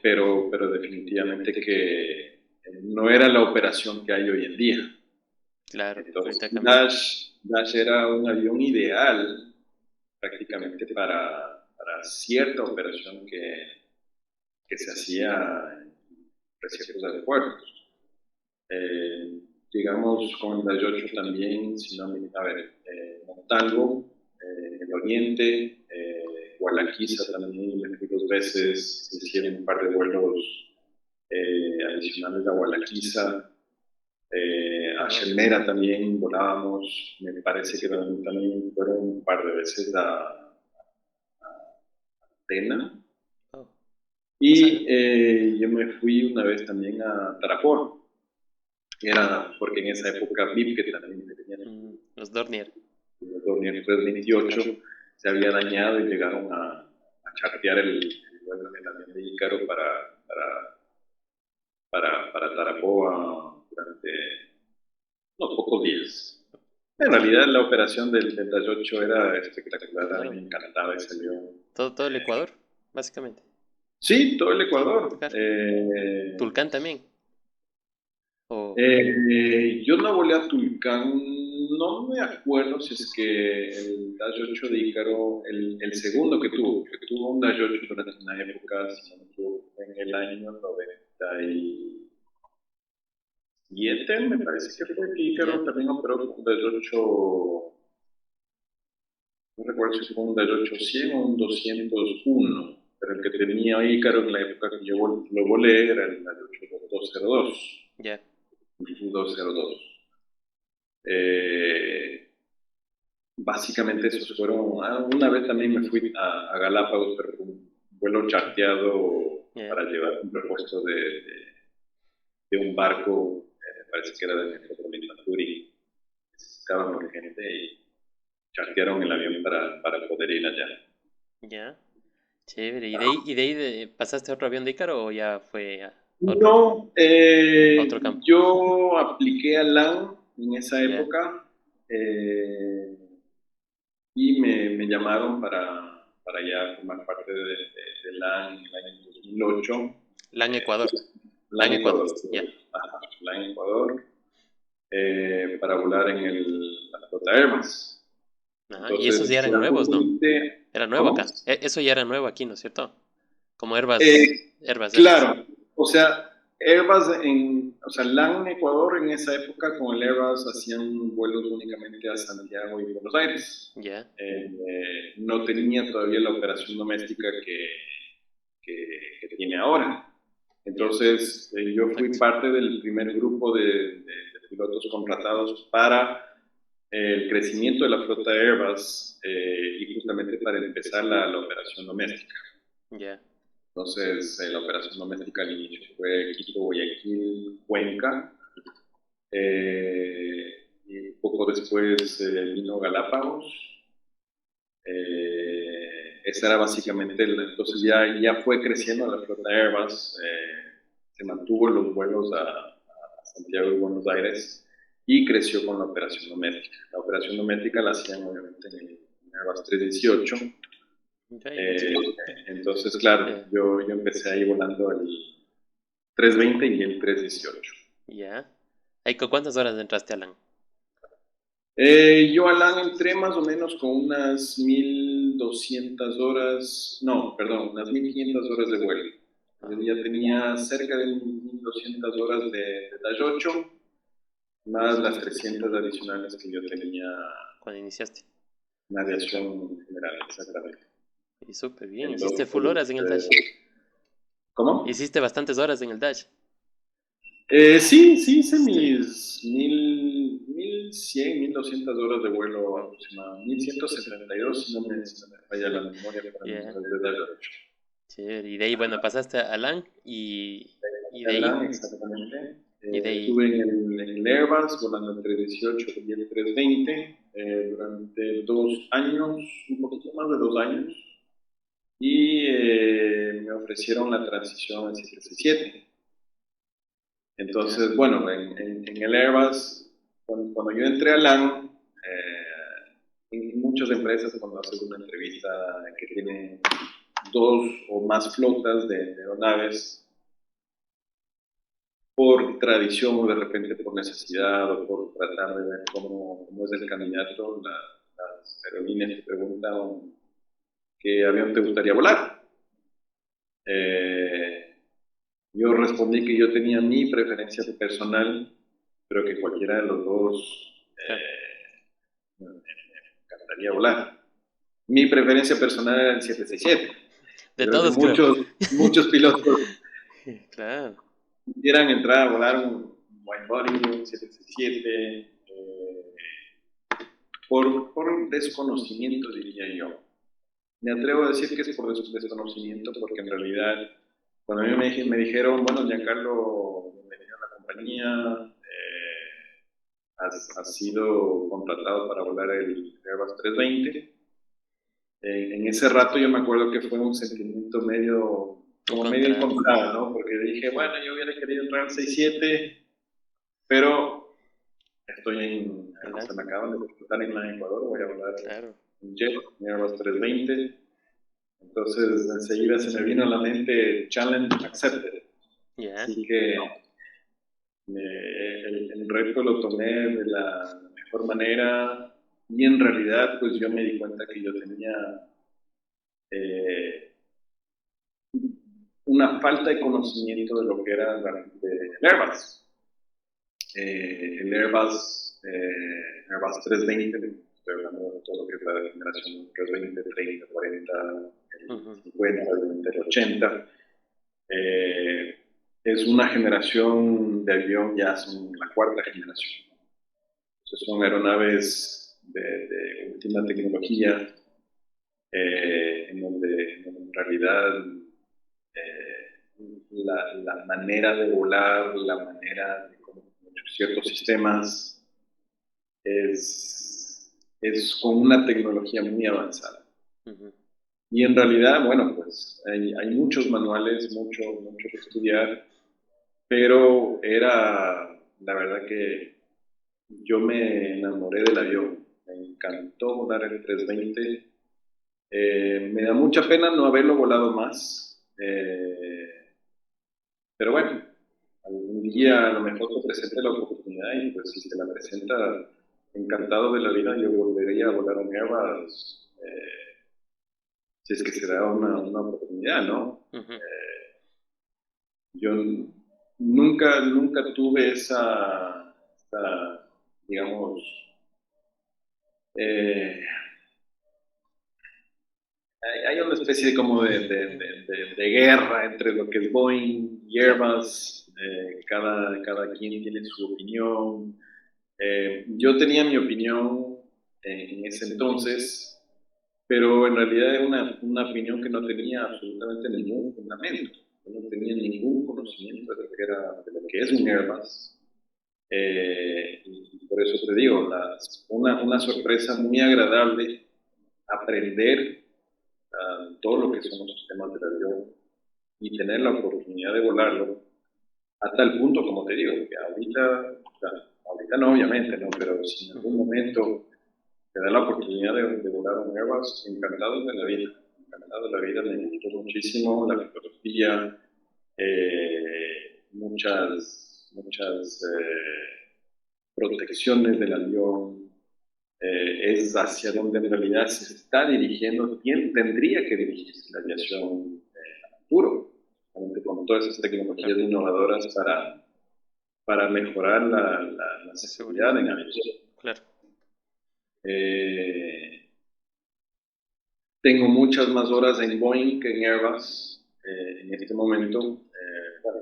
Speaker 2: Pero definitivamente que no era la operación que hay hoy en día.
Speaker 1: claro.
Speaker 2: Entonces,
Speaker 1: Ahorita cambió.
Speaker 2: Dash era un avión ideal prácticamente para cierta operación que se hacía en ciertos aeropuertos. Digamos, con el Dash 8 también, si no, a ver, Montalvo, el Oriente, Gualaquiza también, me fui 2 veces, se hicieron un par de vuelos adicionales a Gualaquiza. A Chelmera también volábamos, me parece que también fueron un par de veces a Tena.
Speaker 1: Oh.
Speaker 2: Y yo me fui una vez también a Tarapoto. Era porque en esa época VIP, que también tenían
Speaker 1: Los Dornier.
Speaker 2: los Dornier 328, se había dañado y llegaron a chartear el vuelo también de Ícaro para Tarapoto durante unos pocos días. En realidad la operación del Dash 8 era espectacular, claro. A mí me encantaba ese avión.
Speaker 1: Todo el Ecuador, básicamente.
Speaker 2: Sí, todo el Ecuador.
Speaker 1: Claro. Tulcán también.
Speaker 2: Yo no volé a Tulcán, no me acuerdo si es que el Dash 8 de Ícaro, el segundo que tuvo un Dash 8 durante una época, si no me equivoco, en el año 97, me parece que fue que Ícaro también operó con un Dash 8. No recuerdo si fue un Dash 800 o un 201, pero el que tenía Ícaro en la época que yo lo volé era el Dash 8202.
Speaker 1: Ya.
Speaker 2: 202. Básicamente esos fueron. Una vez también me fui a Galápagos, pero con un vuelo charteado para llevar un repuesto de un barco, me parece que era de Metropolitan Touring. Necesitaban urgente y chartearon el avión para poder ir allá.
Speaker 1: Ya. Chévere. ¿Y de ahí pasaste a otro avión de Ícaro o ya fue a
Speaker 2: No,
Speaker 1: otro campo?
Speaker 2: yo apliqué a LAN en esa
Speaker 1: Ya.
Speaker 2: época y me llamaron para ya formar parte de LAN en el año 2008.
Speaker 1: LAN Ecuador.
Speaker 2: LAN Ecuador.
Speaker 1: Ya.
Speaker 2: Ajá, LAN Ecuador, para volar en la flota Airbus.
Speaker 1: Ajá. Y esos ya eran nuevos, ¿no? Era nuevo
Speaker 2: ¿Cómo?
Speaker 1: acá. Eso ya era nuevo aquí, ¿no es cierto? Como Airbus. Airbus.
Speaker 2: Claro, o sea, Airbus o sea, LAN Ecuador en esa época con el Airbus hacían vuelos únicamente a Santiago y Buenos Aires.
Speaker 1: Ya.
Speaker 2: No tenía todavía la operación doméstica que tiene ahora. Entonces, yo fui parte del primer grupo de pilotos contratados para el crecimiento de la flota Airbus y justamente para empezar la operación doméstica.
Speaker 1: Ya.
Speaker 2: Entonces, la operación doméstica al inicio fue Quito, Guayaquil, Cuenca. Y un poco después vino Galápagos. Esa era básicamente, entonces ya fue creciendo la flota Airbus. Se mantuvo los vuelos a Santiago y Buenos Aires y creció con la operación doméstica. La operación doméstica la hacían obviamente en Airbus 318. Entonces, claro, yo empecé ahí volando el 320 y el 318.
Speaker 1: Ya. ¿Cuántas horas entraste a LAN?
Speaker 2: Yo a LAN entré más o menos con unas 1200 horas, no, perdón, unas 1500 horas de vuelo. Yo ya tenía cerca de 1200 horas de Dash 8, más las 300 adicionales que yo tenía
Speaker 1: cuando iniciaste.
Speaker 2: En aviación general, exactamente.
Speaker 1: Y súper bien.
Speaker 2: Entonces,
Speaker 1: ¿Hiciste full horas en el Dash?
Speaker 2: ¿Cómo?
Speaker 1: ¿Hiciste bastantes horas en el Dash?
Speaker 2: Sí, hice mis 1100, 1200 horas de vuelo aproximadamente. 1172, si no me falla la memoria para mí, de Dash 8.
Speaker 1: Chévere. Y de ahí, bueno, pasaste a LAN y de ahí.
Speaker 2: LAN, exactamente.
Speaker 1: Y de ahí.
Speaker 2: Estuve en el Airbus volando el 318 y el 320 durante 2 años, un poquito más de 2 años. Y me ofrecieron la transición al 767. Entonces, bueno, en el Airbus, cuando yo entré a LAN, en muchas empresas cuando haces una entrevista que tiene 2 o más flotas de aeronaves, por tradición o de repente por necesidad o por tratar de ver cómo es el candidato, las aerolíneas te preguntan qué avión te gustaría volar. Yo respondí que yo tenía mi preferencia personal, pero que cualquiera de los dos me encantaría volar. Mi preferencia personal era el 767.
Speaker 1: De
Speaker 2: Yo creo que
Speaker 1: todos, creo.
Speaker 2: muchos pilotos
Speaker 1: Claro.
Speaker 2: quisieran entrar a volar un wide body, un 767, por desconocimiento, diría yo. Me atrevo a decir que es por desconocimiento, porque en realidad, cuando a mí me dijeron, bueno, Giancarlo, bienvenido a la compañía, has sido contratado para volar el Airbus 320. En ese rato yo me acuerdo que fue un sentimiento medio encontrado, ¿no? Porque dije, bueno, yo hubiera querido entrar al 67, pero se me acaban de contratar en la Ecuador, voy a volar un jet, un Airbus 320. Entonces enseguida se me vino a la mente challenge accepted.
Speaker 1: Yeah.
Speaker 2: Así que el reto lo tomé de la mejor manera y en realidad pues yo me di cuenta que yo tenía una falta de conocimiento de lo que era el Airbus. El Airbus 320, estoy hablando de todo lo que es la generación 320, 30, 40, 50, el 80. Es una generación de avión, ya son la cuarta generación. Entonces son aeronaves de última tecnología, en donde en realidad la manera de volar, la manera de ciertos sistemas es con una tecnología muy avanzada. Y en realidad, bueno, pues hay muchos manuales, mucho que estudiar, pero era, la verdad que yo me enamoré del avión, me encantó volar el 320, me da mucha pena no haberlo volado más, pero bueno, algún día a lo mejor te presente la oportunidad y pues si se la presenta, encantado de la vida, yo volvería a volar un Airbus, si es que se da una oportunidad, ¿no? Yo nunca tuve esa digamos, hay una especie como de guerra entre lo que es Boeing y Airbus, cada quien tiene su opinión. Yo tenía mi opinión en ese entonces, pero en realidad era una opinión que no tenía absolutamente ningún fundamento. Yo no tenía ningún conocimiento de lo que es un Airbus. Y por eso te digo, una sorpresa muy agradable aprender todo lo que son los sistemas del avión y tener la oportunidad de volarlo a tal punto, como te digo, que ahorita no, obviamente, ¿no? Pero si en algún momento te da la oportunidad de volar un Airbus, encantado de la vida, me gustó muchísimo la filosofía, muchas protecciones del avión, es hacia donde en realidad se está dirigiendo, tendría que dirigirse la aviación a futuro, con todas esas tecnologías innovadoras para mejorar la seguridad en aviación.
Speaker 1: Claro.
Speaker 2: Tengo muchas más horas en Boeing que en Airbus en este momento. Bueno,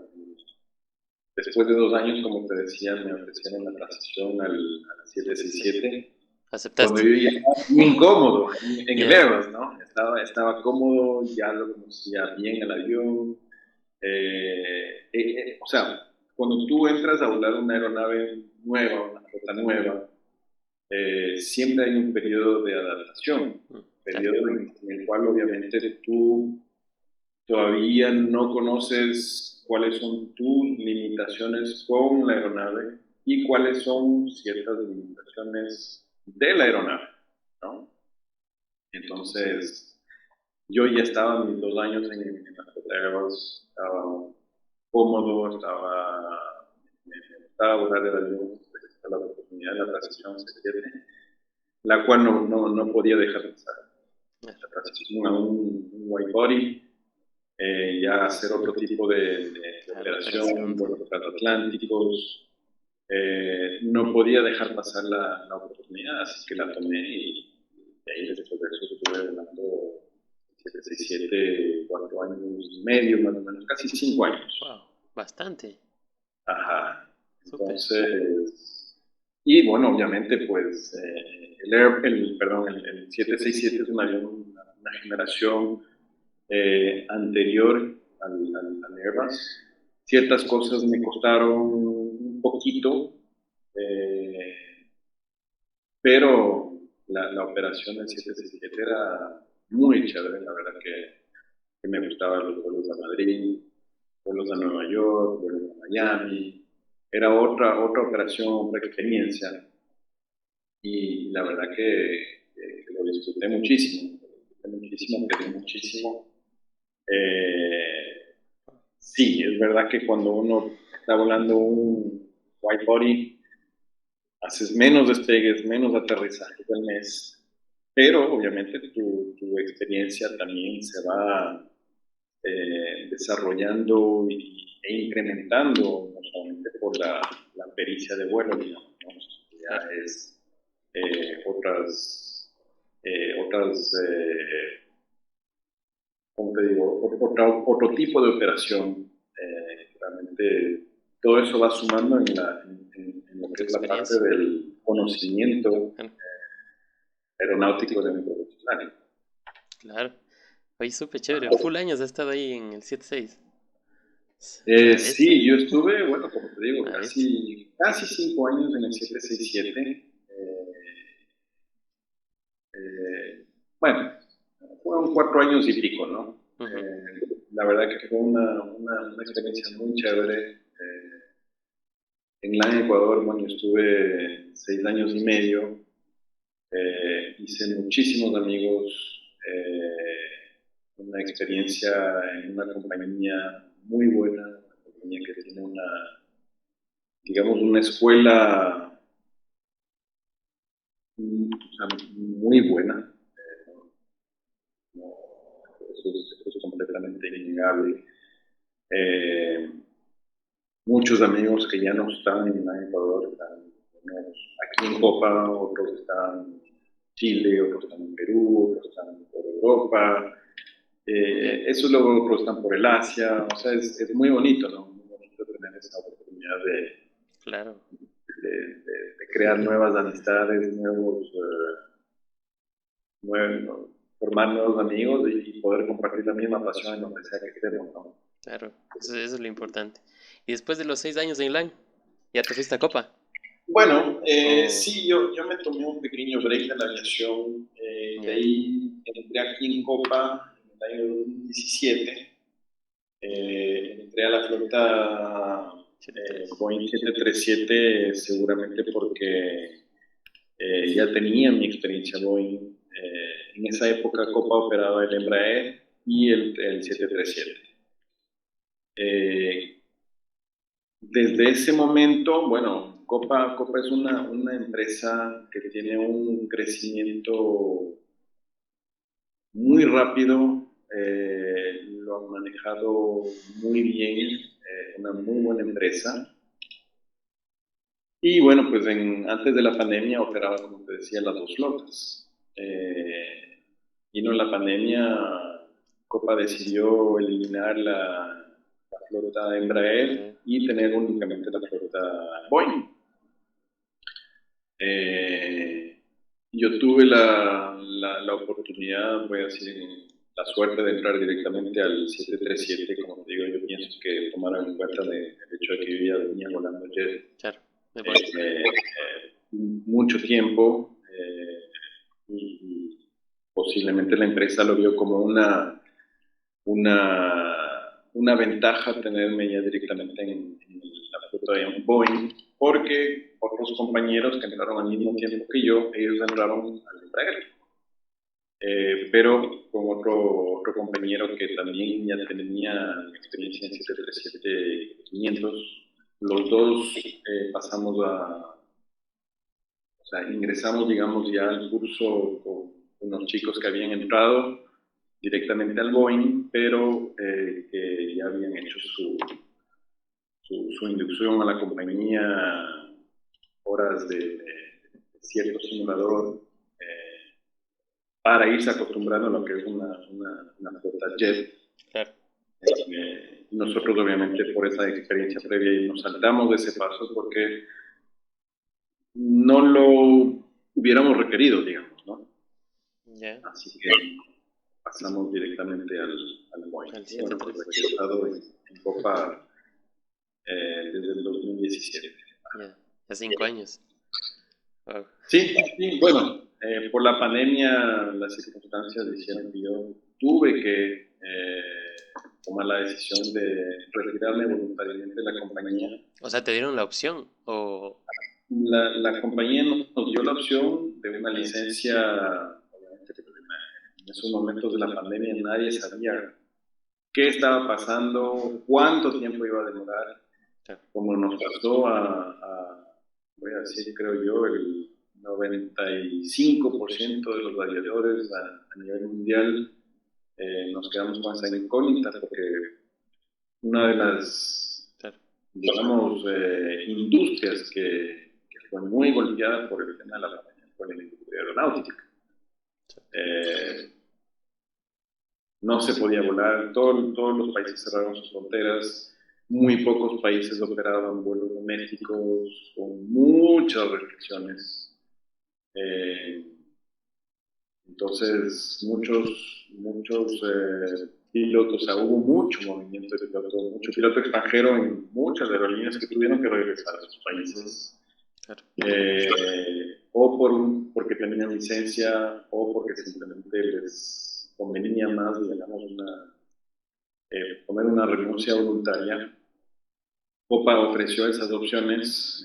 Speaker 2: después de 2 años, como te decía, me ofrecieron la transición al 767.
Speaker 1: ¿Aceptaste?
Speaker 2: Cuando yo ya estaba muy incómodo en el Airbus, ¿no? Estaba cómodo, ya lo conocía bien el avión. O sea, cuando tú entras a volar una aeronave nueva, una flota nueva, siempre hay un periodo de adaptación, periodo en el cual obviamente tú todavía no conoces cuáles son tus limitaciones con la aeronave y cuáles son ciertas limitaciones de la aeronave. ¿no? Entonces, yo ya estaba mis 2 años en la flota Airbus, estaba cómodo, me gustaba volar el avión, la oportunidad de la transición 67, la cual no podía dejar pasar. La transición a un wide body, ya hacer otro tipo de operación, vuelos transatlánticos, no podía dejar pasar la oportunidad, así que la tomé y de ahí después de eso estuve volando 767, 4 años y medio, más o menos, casi 5 años.
Speaker 1: Wow, bastante.
Speaker 2: Ajá.
Speaker 1: Súper.
Speaker 2: Entonces, y bueno, obviamente, pues el 767 es un avión, una generación anterior al Airbus. Ciertas cosas me costaron un poquito, eh, pero la operación del 767 era muy chévere, la verdad que me gustaban los vuelos a Madrid, vuelos a Nueva York, vuelos a Miami. Era otra operación, otra experiencia. Y la verdad que lo disfruté muchísimo, quería muchísimo. Sí, es verdad que cuando uno está volando un white body, haces menos despegues, menos aterrizajes al mes, pero obviamente tu experiencia también se va desarrollando e incrementando, no solamente por la pericia de vuelo, digamos, ¿no? Ya es otras ¿cómo te digo? Otro tipo de operación. Realmente todo eso va sumando en lo que es la parte del conocimiento aeronáutico de un profesional.
Speaker 1: Claro. Oye, súper chévere. Full años he estado ahí en el 76.
Speaker 2: Sí, yo estuve, bueno, como te digo,
Speaker 1: Una bestia.
Speaker 2: casi 5 años en el 767. Bueno, fueron 4 años y pico, ¿no? La verdad que fue una experiencia muy chévere. En LAN Ecuador, bueno, estuve 6 años y medio. Hice muchísimos amigos. Una experiencia en una compañía muy buena, una compañía que tiene digamos, una escuela o sea, muy buena. No, eso es completamente innegable. Eh, Muchos amigos que ya no están en Ecuador, están aquí en Copa, otros están en Chile, otros están en Perú, otros están por Europa, eso luego otros están por el Asia, o sea, es muy bonito, ¿no? Muy bonito tener esa oportunidad
Speaker 1: Claro.
Speaker 2: de crear nuevas amistades, formar nuevos amigos y poder compartir la misma pasión en donde sea que estemos, ¿no?
Speaker 1: Claro, eso es lo importante. Y después de los 6 años en LAN, ¿ya te fuiste a Copa?
Speaker 2: Bueno, sí, yo me tomé un pequeño break de la aviación. De ahí entré aquí en Copa en el año 2017. Entré a la flota Boeing 737 seguramente porque ya tenía mi experiencia Boeing. En esa época Copa operaba el Embraer y el 737. Desde ese momento, bueno, Copa es una empresa que tiene un crecimiento muy rápido, lo han manejado muy bien, una muy buena empresa. Y bueno, pues antes de la pandemia operaba, como te decía, las dos flotas. Vino la pandemia, Copa decidió eliminar la flota Embraer y tener únicamente la flota Boeing. Yo tuve la oportunidad, voy a decir, la suerte de entrar directamente al 737, como te digo, yo pienso que tomaron en cuenta el hecho de que yo ya venía volando jet.
Speaker 1: Claro,
Speaker 2: mucho tiempo y posiblemente la empresa lo vio como una ventaja tenerme ya directamente en la flota de Boeing. porque otros compañeros que entraron al mismo tiempo que yo, ellos entraron al embrague. Pero con otro compañero que también ya tenía experiencia en 737-500, los dos pasamos o sea, ingresamos, digamos, ya al curso con unos chicos que habían entrado directamente al Boeing, pero que ya habían hecho su inducción a la compañía, horas de cierto simulador, para irse acostumbrando a lo que es una flota jet.
Speaker 1: Claro.
Speaker 2: Nosotros obviamente por esa experiencia previa nos saltamos de ese paso porque no lo hubiéramos requerido, digamos, ¿no?
Speaker 1: Yeah.
Speaker 2: Así que pasamos directamente al Boeing. Bueno, pues aquí he estado en Copa desde el 2017.
Speaker 1: Yeah. Ya 5 años. Wow.
Speaker 2: Sí, sí, bueno, por la pandemia las circunstancias hicieron que yo tuve que tomar la decisión de retirarme voluntariamente de la compañía.
Speaker 1: O sea, ¿te dieron la opción? ¿O
Speaker 2: La compañía nos dio la opción de una licencia, obviamente, en esos momentos de la pandemia nadie sabía qué estaba pasando, cuánto tiempo iba a demorar, como nos pasó voy a decir, creo yo, el 95% de los aviadores a nivel mundial nos quedamos con esa incógnita porque una de las, digamos, industrias que fue muy golpeada por el tema de la pandemia fue la industria aeronáutica. No se podía volar, todos los países cerraron sus fronteras, muy pocos países operaban vuelos domésticos con muchas restricciones. Entonces, muchos pilotos, o sea, hubo mucho movimiento de pilotos, mucho piloto extranjero en muchas aerolíneas que tuvieron que regresar a sus países. Porque tenían licencia o porque simplemente les convenía más, digamos, poner una renuncia voluntaria. Copa ofreció esas opciones.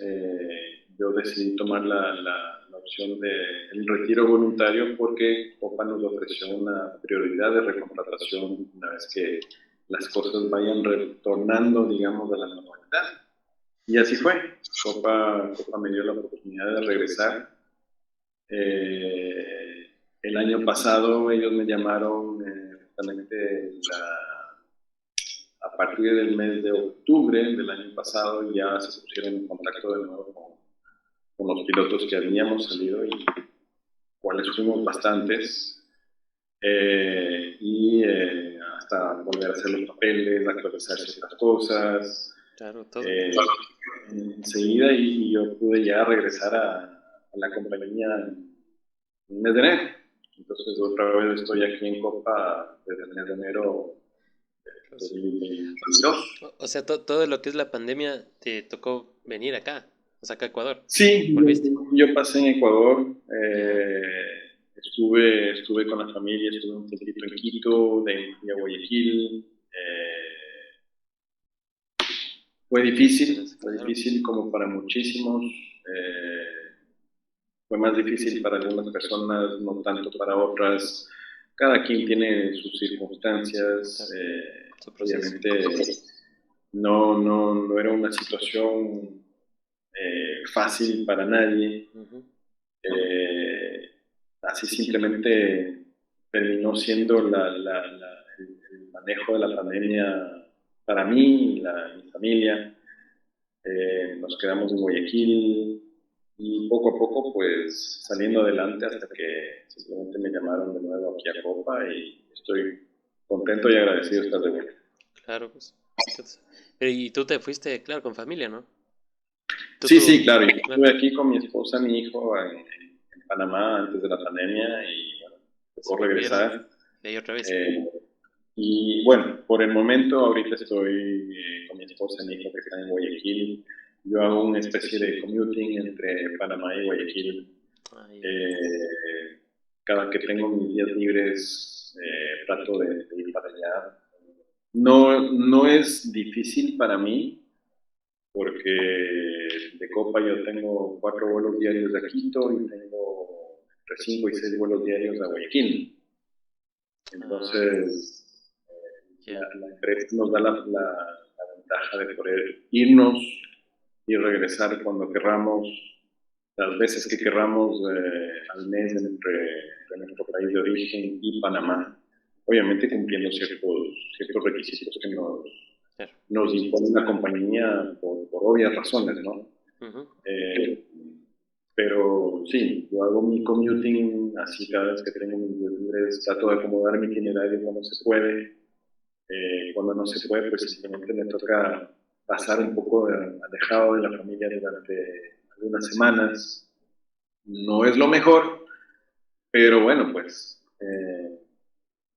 Speaker 2: Yo decidí tomar la opción del retiro voluntario porque Copa nos ofreció una prioridad de recontratación una vez que las cosas vayan retornando, digamos, a la normalidad. Y así fue. Copa me dio la oportunidad de regresar. El año pasado ellos me llamaron justamente a partir del mes de octubre del año pasado, ya se pusieron en contacto de nuevo con los pilotos que habíamos salido y cuales fuimos bastantes. Hasta volver a hacer los papeles, actualizar ciertas cosas.
Speaker 1: Claro, todo.
Speaker 2: Enseguida y yo pude ya regresar a la compañía en el mes de enero. Entonces otra vez estoy aquí en Copa desde el mes de enero de 2022.
Speaker 1: O sea, todo lo que es la pandemia te tocó venir acá, o sea, acá a Ecuador.
Speaker 2: Sí, yo pasé en Ecuador. Estuve con la familia, estuve un tiempito en Quito, de ahí a Guayaquil. Fue difícil como para muchísimos. Fue más difícil para algunas personas, no tanto para otras. Cada quien tiene sus circunstancias. Obviamente no era una situación fácil para nadie. Así simplemente terminó siendo el manejo de la pandemia para mí y mi familia. Nos quedamos en Guayaquil y poco a poco pues saliendo adelante hasta que simplemente me llamaron de nuevo aquí a Copa y estoy contento y agradecido de estar de vuelta.
Speaker 1: Claro, pues. Pero y tú te fuiste, claro, con familia, ¿no?
Speaker 2: Sí, claro. Yo estuve aquí con mi esposa, mi hijo en Panamá antes de la pandemia y bueno, tocó regresar.
Speaker 1: De ahí otra vez.
Speaker 2: Y bueno, por el momento ahorita estoy con mi esposa y mi hijo que están en Guayaquil. Yo hago una especie de commuting entre Panamá y Guayaquil. Cada que tengo mis días libres trato de ir para allá. No es difícil para mí porque de Copa yo tengo 4 vuelos diarios de Quito y tengo entre 5 y 6 vuelos diarios a Guayaquil. Entonces, la empresa nos da la ventaja de poder irnos y regresar cuando querramos, las veces que querramos al mes entre nuestro país de origen y Panamá, obviamente cumpliendo ciertos requisitos que nos impone la compañía por obvias razones, ¿no? Pero sí, yo hago mi commuting así cada vez que tengo mis días libres, trato de acomodar mi itinerario cuando se puede. Cuando no se puede, pues simplemente me toca pasar un poco alejado de la familia durante algunas semanas. No es lo mejor, pero bueno, pues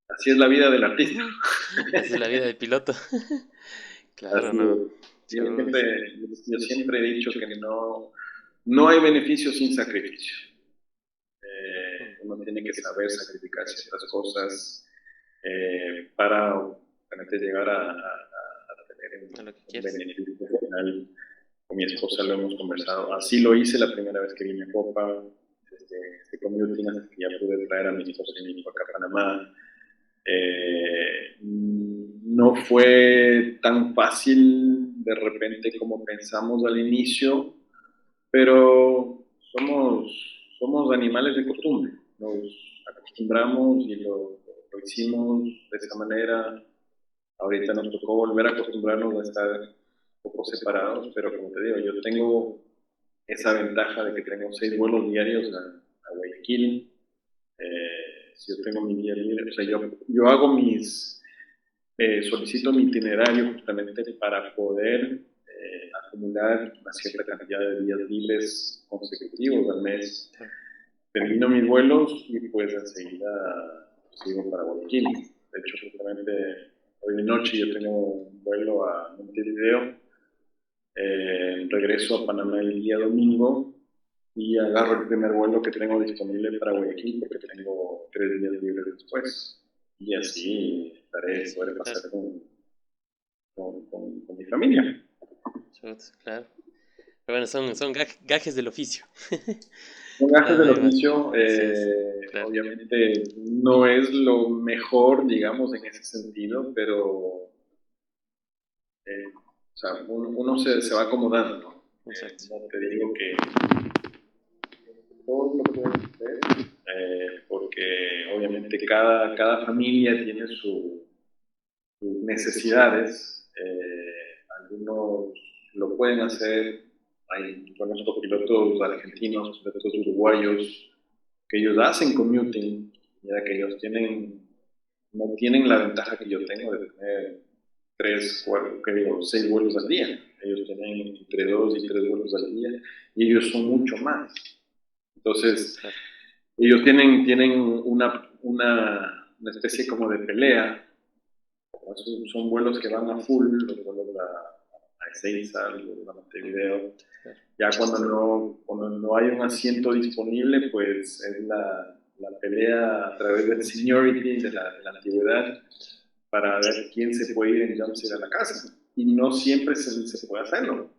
Speaker 2: así es la vida del artista.
Speaker 1: Así es la vida de piloto. Claro,
Speaker 2: así
Speaker 1: no.
Speaker 2: Yo siempre he dicho que no hay beneficio sin sacrificio. Uno tiene que saber sacrificar ciertas cosas para realmente llegar a tener un beneficio final. Con mi esposa lo hemos conversado. Así lo hice la primera vez que vine a Copa, desde commuting hasta que ya pude traer a mi esposa y mi hijo acá a Panamá. No fue tan fácil de repente como pensamos al inicio, pero somos animales de costumbre. Nos acostumbramos y lo hicimos de esa manera. Ahorita nos tocó volver a acostumbrarnos a estar un poco separados, pero como te digo, yo tengo esa ventaja de que tengo 6 vuelos diarios a Guayaquil. Si yo tengo mi día libre, o sea, yo hago solicito mi itinerario justamente para poder acumular una cierta cantidad de días libres consecutivos al mes. Termino mis vuelos y pues enseguida sigo para Guayaquil. De hecho, justamente hoy de noche yo tengo un vuelo a Montevideo, regreso a Panamá el día domingo y agarro el primer vuelo que tengo disponible para Guayaquil porque tengo 3 días libres después. Y así podré pasar con mi familia.
Speaker 1: Claro. Pero bueno, son gajes del oficio.
Speaker 2: Son gajes del oficio,
Speaker 1: claro.
Speaker 2: obviamente no es lo mejor, digamos, en ese sentido, pero o sea, uno se va acomodando, ¿no? No te digo que todos lo pueden hacer, porque obviamente cada familia tiene sus necesidades. Algunos lo pueden hacer. Conozco pilotos argentinos, pilotos uruguayos, que ellos hacen commuting, ya que ellos no tienen la ventaja que yo tengo de tener 6 vuelos al día. Ellos tienen entre 2 y 3 vuelos al día y ellos son mucho más. Entonces, ellos tienen una especie como de pelea. Son vuelos que van a full, los vuelos a Ezeiza, los vuelos a Montevideo. Ya cuando no hay un asiento disponible, pues es la pelea a través del seniority, de la antigüedad, para ver quién se puede ir en jumpsuit a la casa. Y no siempre se puede hacerlo.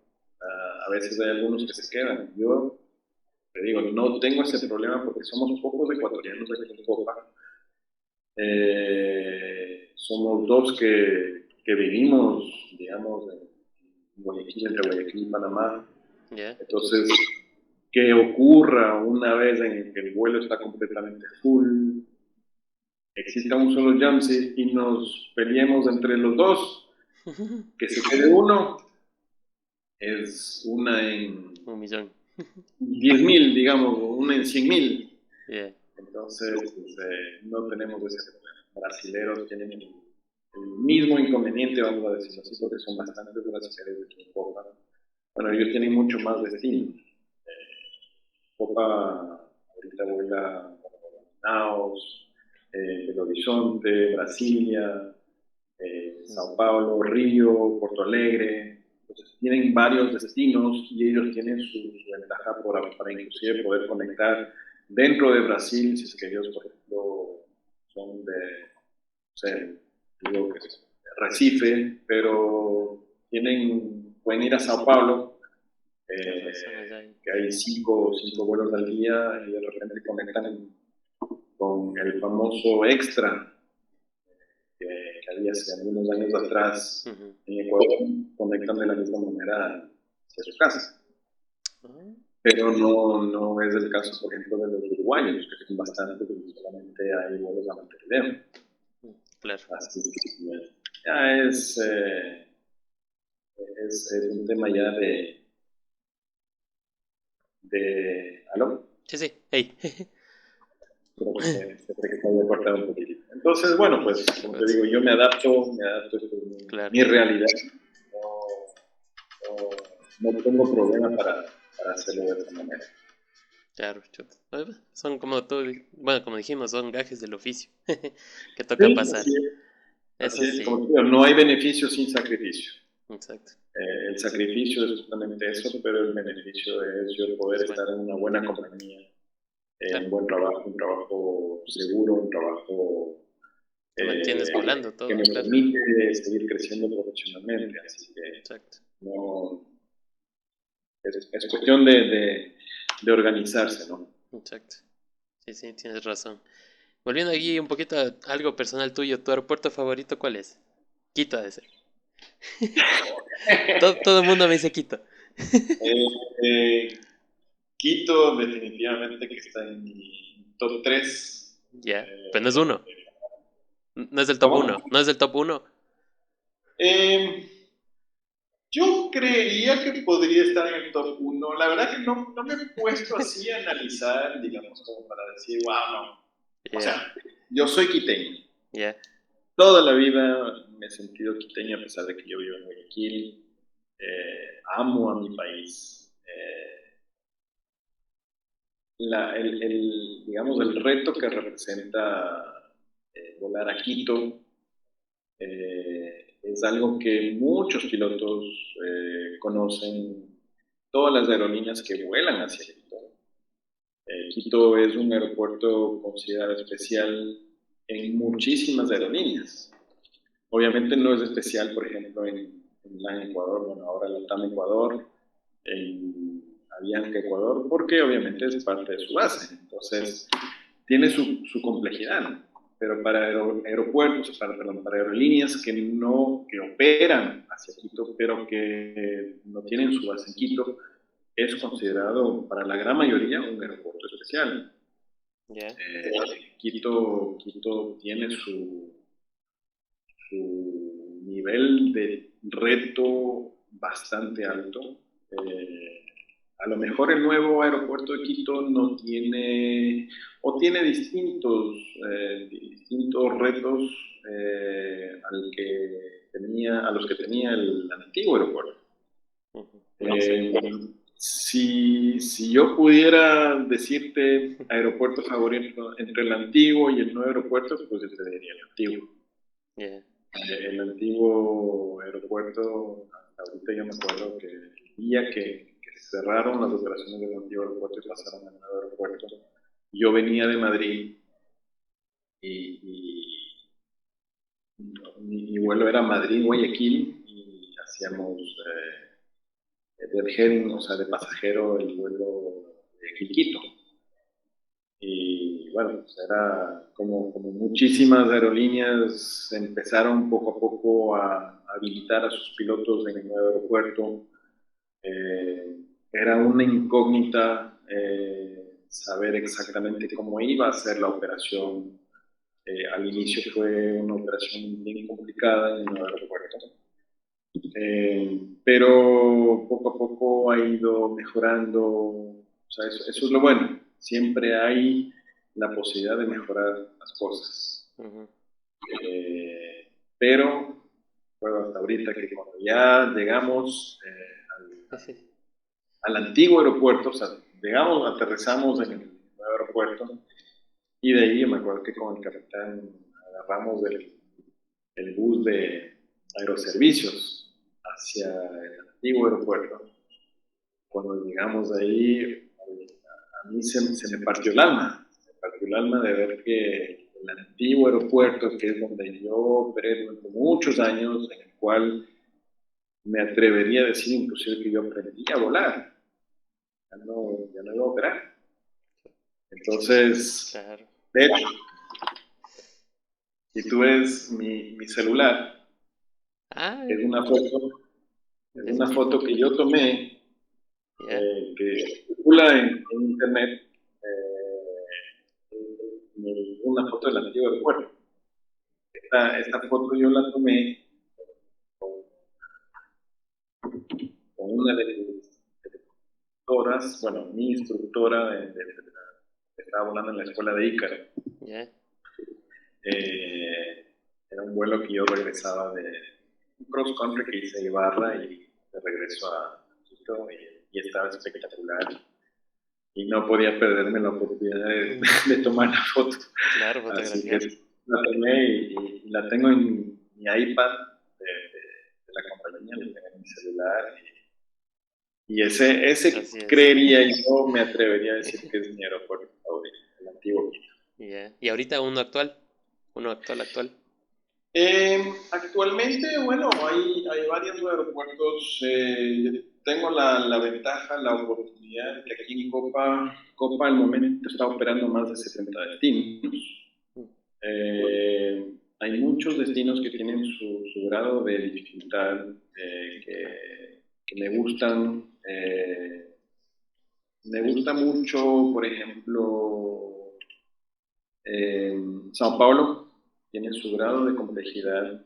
Speaker 2: A veces hay algunos que se quedan. Yo te digo, no tengo ese problema porque somos pocos ecuatorianos aquí en Copa. Somos 2 que vivimos, digamos, en Guayaquil, entre Guayaquil y Panamá. Entonces, que ocurra una vez en que el vuelo está completamente full, exista un solo jumpsuit y nos peleemos entre los 2, que se quede uno, es una en 10,000, digamos, o una en 100,000. Entonces, pues, no tenemos ese problema. Brasileros tienen el mismo inconveniente, vamos a decirlo así, porque son bastantes brasileros aquí en Copa. Bueno, ellos tienen mucho más destino. Copa ahorita vuela a Manaus, Belo Horizonte, Brasilia, Sao Paulo, Río, Porto Alegre. Entonces tienen varios destinos y ellos tienen su ventaja para inclusive poder conectar dentro de Brasil, si es que ellos, por ejemplo, son de Recife, pero tienen pueden ir a Sao Paulo,
Speaker 1: Tienes razón, allá
Speaker 2: que hay cinco vuelos al día y de repente conectan con el famoso extra que había hace algunos años atrás en Ecuador, conectan de la misma manera hacia su casa. Pero no es el caso, por ejemplo, de los uruguayos, que son bastantes, porque solamente hay vuelos a Montevideo.
Speaker 1: Claro.
Speaker 2: Así que ya es un tema ya ¿aló?
Speaker 1: Sí, hey.
Speaker 2: Creo que se había cortado un poquito. Entonces, bueno, pues, como te digo, yo me adapto, esto es
Speaker 1: Claro.
Speaker 2: mi realidad. No tengo problema para hacerlo de esta manera.
Speaker 1: Claro, chuta. Son como todo, bueno, como dijimos, son gajes del oficio que toca pasar.
Speaker 2: Así es, como te digo, no hay beneficio sin sacrificio.
Speaker 1: Exacto.
Speaker 2: El sacrificio es justamente eso, pero el beneficio es yo poder estar en una buena compañía, un buen trabajo, un trabajo seguro, un trabajo
Speaker 1: te mantienes volando todo,
Speaker 2: que me permite seguir creciendo profesionalmente. Así que
Speaker 1: exacto.
Speaker 2: No, es cuestión de organizarse, ¿no?
Speaker 1: Exacto. Sí, tienes razón. Volviendo aquí un poquito a algo personal tuyo, ¿tu aeropuerto favorito cuál es? Quito ha de ser. todo el mundo me dice Quito.
Speaker 2: Quito definitivamente que está en mi top 3.
Speaker 1: Ya, pero no es uno. No es del top
Speaker 2: ¿Cómo?
Speaker 1: 1. No es del top 1.
Speaker 2: Yo creería que podría estar en el top 1. La verdad que no me he puesto así a analizar, digamos, como para decir, wow, no. O sea, yo soy quiteño. Toda la vida me he sentido quiteño a pesar de que yo vivo en Guayaquil. Amo a mi país. Digamos, el reto que representa volar a Quito es algo que muchos pilotos conocen, todas las aerolíneas que vuelan hacia Quito. Quito es un aeropuerto considerado especial en muchísimas aerolíneas. Obviamente no es especial, por ejemplo, en LAN Ecuador, bueno, ahora LATAM Ecuador, en Avianca Ecuador, porque obviamente es parte de su base. Entonces, tiene su complejidad. Pero para aeropuertos, para aerolíneas que operan hacia Quito, pero que no tienen su base en Quito, es considerado para la gran mayoría un aeropuerto especial. Quito tiene su nivel de reto bastante alto. A lo mejor el nuevo aeropuerto de Quito no tiene, o tiene distintos retos a los que tenía el antiguo aeropuerto. Si yo pudiera decirte aeropuerto favorito entre el antiguo y el nuevo aeropuerto, pues yo te diría el antiguo. El antiguo aeropuerto, hasta ahorita yo me acuerdo que el día que cerraron las operaciones del antiguo aeropuerto y pasaron al nuevo aeropuerto, yo venía de Madrid y mi vuelo era Madrid-Guayaquil y hacíamos del heading, o sea, de pasajero, el vuelo de Quito. Y bueno, pues era como muchísimas aerolíneas empezaron poco a poco a habilitar a sus pilotos en el nuevo aeropuerto. Era una incógnita saber exactamente cómo iba a ser la operación. Al inicio fue una operación bien complicada en el nuevo aeropuerto. Pero poco a poco ha ido mejorando. O sea, eso es lo bueno. Siempre hay la posibilidad de mejorar las cosas. Pero, bueno, hasta ahorita que cuando ya llegamos al antiguo aeropuerto, o sea, llegamos, aterrizamos en el nuevo aeropuerto y de ahí me acuerdo que con el capitán agarramos el bus de aeroservicios hacia el antiguo aeropuerto. Cuando llegamos de ahí, a mí se me partió el alma. Se me partió el alma de ver que el antiguo aeropuerto, que es donde yo operé durante muchos años, en el cual me atrevería a decir inclusive que yo aprendí a volar. Ya no iba a operar. Entonces,
Speaker 1: Claro.
Speaker 2: de hecho, si tú ves mi celular,
Speaker 1: Ah,
Speaker 2: es una foto, que yo tomé,
Speaker 1: ya.
Speaker 2: que circula en internet, una foto del antiguo aeropuerto. Esta foto yo la tomé con, con una de mis instructoras, bueno, mi instructora que estaba volando en la escuela de Ícaro.
Speaker 1: Ya.
Speaker 2: Era un vuelo que yo regresaba de un cross country que hice a Ibarra y de regreso a Quito y estaba espectacular. Y no podía perderme la oportunidad de tomar la foto.
Speaker 1: Claro,
Speaker 2: Así que
Speaker 1: fotografiar.
Speaker 2: la tomé y la tengo en mi iPad de la compañía, la tengo en mi celular. Y ese
Speaker 1: Así es.
Speaker 2: creería yo, me atrevería a decir que es mi aeropuerto favorito, el antiguo Quito.
Speaker 1: Ya. Y ahorita uno actual. Uno actual.
Speaker 2: Actualmente, bueno, hay varios aeropuertos. Tengo la ventaja, la oportunidad de que aquí en Copa al momento está operando más de 70 destinos.
Speaker 1: Mm.
Speaker 2: Hay muchos destinos que tienen su grado de dificultad que me gustan. Me gusta mucho, por ejemplo, Sao Paulo tiene su grado de complejidad.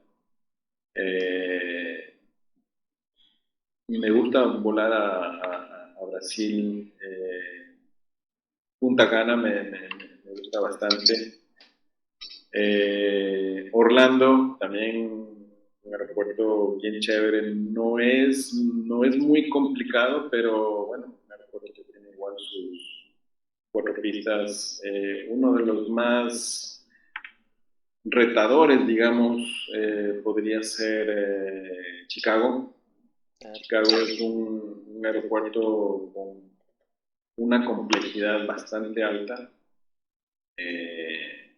Speaker 2: Eh, Me gusta volar a Brasil. Punta Cana me gusta bastante. Orlando, también un aeropuerto bien chévere. No es muy complicado, pero bueno, un aeropuerto que tiene igual sus cuatro pistas. Uno de los más retadores, digamos, podría ser Chicago.
Speaker 1: Claro.
Speaker 2: Chicago es un aeropuerto con una complejidad bastante alta. Eh,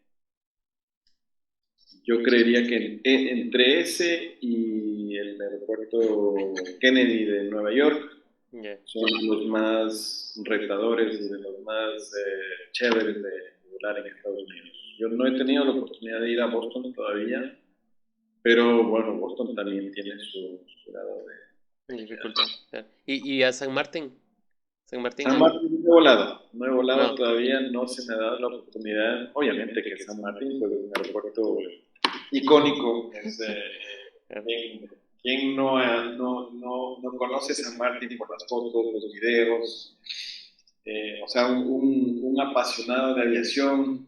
Speaker 2: yo creería que entre ese y el aeropuerto Kennedy de Nueva York
Speaker 1: Ya.
Speaker 2: son los más retadores y de los más chéveres de volar en Estados Unidos. Yo no he tenido la oportunidad de ir a Boston todavía, pero bueno, Boston también tiene su grado de
Speaker 1: Dificultad. Claro. ¿Y a San Martín? San Martín
Speaker 2: San
Speaker 1: no.
Speaker 2: Martín no he volado
Speaker 1: No.
Speaker 2: todavía, no se me ha dado la oportunidad. Obviamente que San Martín pues, es un aeropuerto icónico.
Speaker 1: Claro.
Speaker 2: ¿Quién no conoce San Martín por las fotos, los videos? O sea, un apasionado de aviación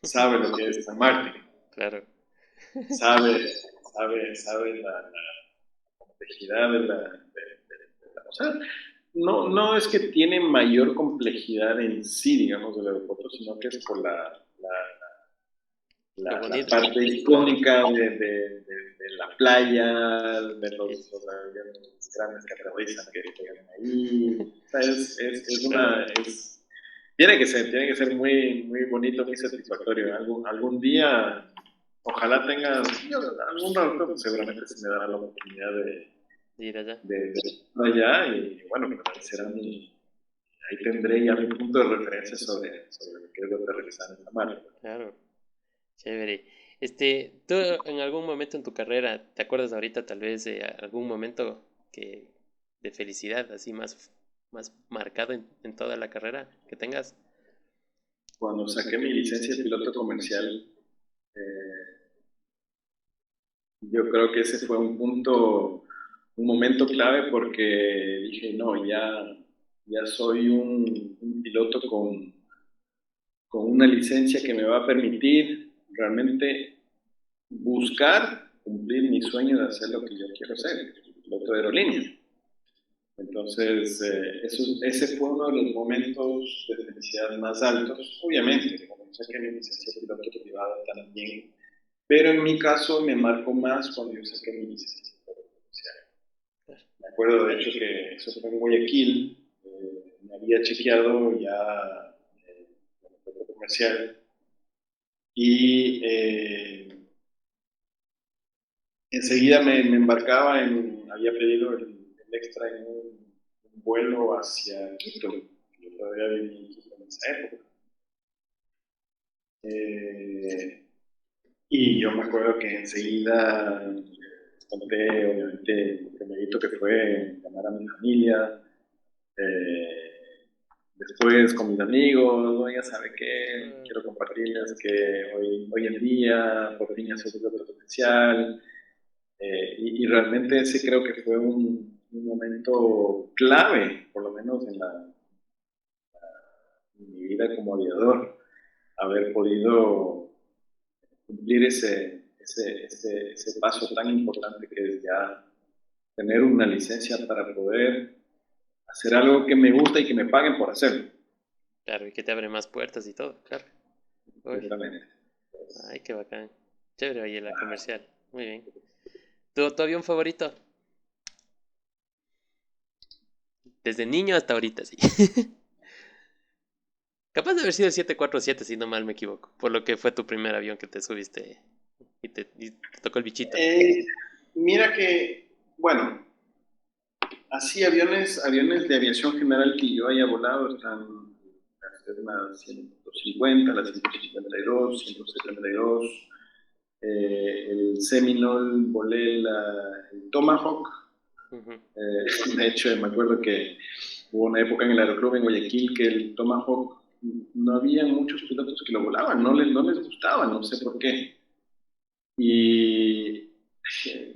Speaker 2: sabe lo que es San Martín,
Speaker 1: Claro.
Speaker 2: sabe, sabe la complejidad o sea, no es que tiene mayor complejidad en sí, digamos, del aeropuerto, sino que es por
Speaker 1: Lo
Speaker 2: la
Speaker 1: bonito.
Speaker 2: parte
Speaker 1: Claro.
Speaker 2: icónica de la playa, de
Speaker 1: Es-
Speaker 2: los aviones grandes que aterrizan, que llegan ahí. O sea,
Speaker 1: Claro.
Speaker 2: tiene que ser muy, muy bonito, muy satisfactorio. Algún día, ojalá algún rato, pues, seguramente se me dará la oportunidad
Speaker 1: Ir allá.
Speaker 2: de allá y bueno, pues, ahí tendré ya mi punto de referencia sobre lo que es aterrizar en la mar.
Speaker 1: Claro. Chévere. ¿Tú en algún momento en tu carrera, te acuerdas ahorita tal vez de algún momento que de felicidad, así más marcado en toda la carrera que tengas?
Speaker 2: Cuando saqué mi licencia de piloto comercial, eh, yo creo que ese fue un momento clave porque dije, no, ya soy un piloto con una licencia que me va a permitir realmente buscar cumplir mi sueño de hacer lo que yo quiero hacer, piloto de aerolínea. Entonces, ese fue uno de los momentos de felicidad más altos. Obviamente, como saqué mi licencia de piloto privado también, pero en mi caso me marcó más cuando yo saqué mi licencia de piloto comercial. Me acuerdo de hecho que eso fue en Guayaquil, me había chequeado ya el piloto comercial y enseguida me embarcaba había pedido el extra en un vuelo hacia Quito. Yo todavía vivía en Quito en esa época. Y yo me acuerdo que enseguida conté, obviamente, lo primerito que fue llamar a mi familia. Después con mis amigos, oiga, ¿sabe qué? Quiero compartirles que hoy en día por fin ya soy piloto potencial. Y realmente ese creo que fue un momento clave, por lo menos en mi vida como aviador, haber podido cumplir ese paso tan importante que es ya tener una licencia para poder hacer algo que me gusta y que me paguen por hacerlo.
Speaker 1: Claro, y que te abre más puertas y todo, claro. Uy,
Speaker 2: Exactamente.
Speaker 1: ay, qué bacán. Chévere, oye, la comercial. Muy bien. ¿Tu avión favorito? Desde niño hasta ahorita, sí. Capaz de haber sido el 747, si no mal me equivoco. Por lo que fue tu primer avión que te subiste y te tocó el bichito.
Speaker 2: Eh, Mira que, bueno, así aviones de aviación general que yo haya volado están las 150, las 152, 172. El Seminole volé el Tomahawk.
Speaker 1: Ujú.
Speaker 2: De hecho, me acuerdo que hubo una época en el aeroclub en Guayaquil que el Tomahawk no había muchos pilotos que lo volaban, no les gustaba, no sé por qué. Y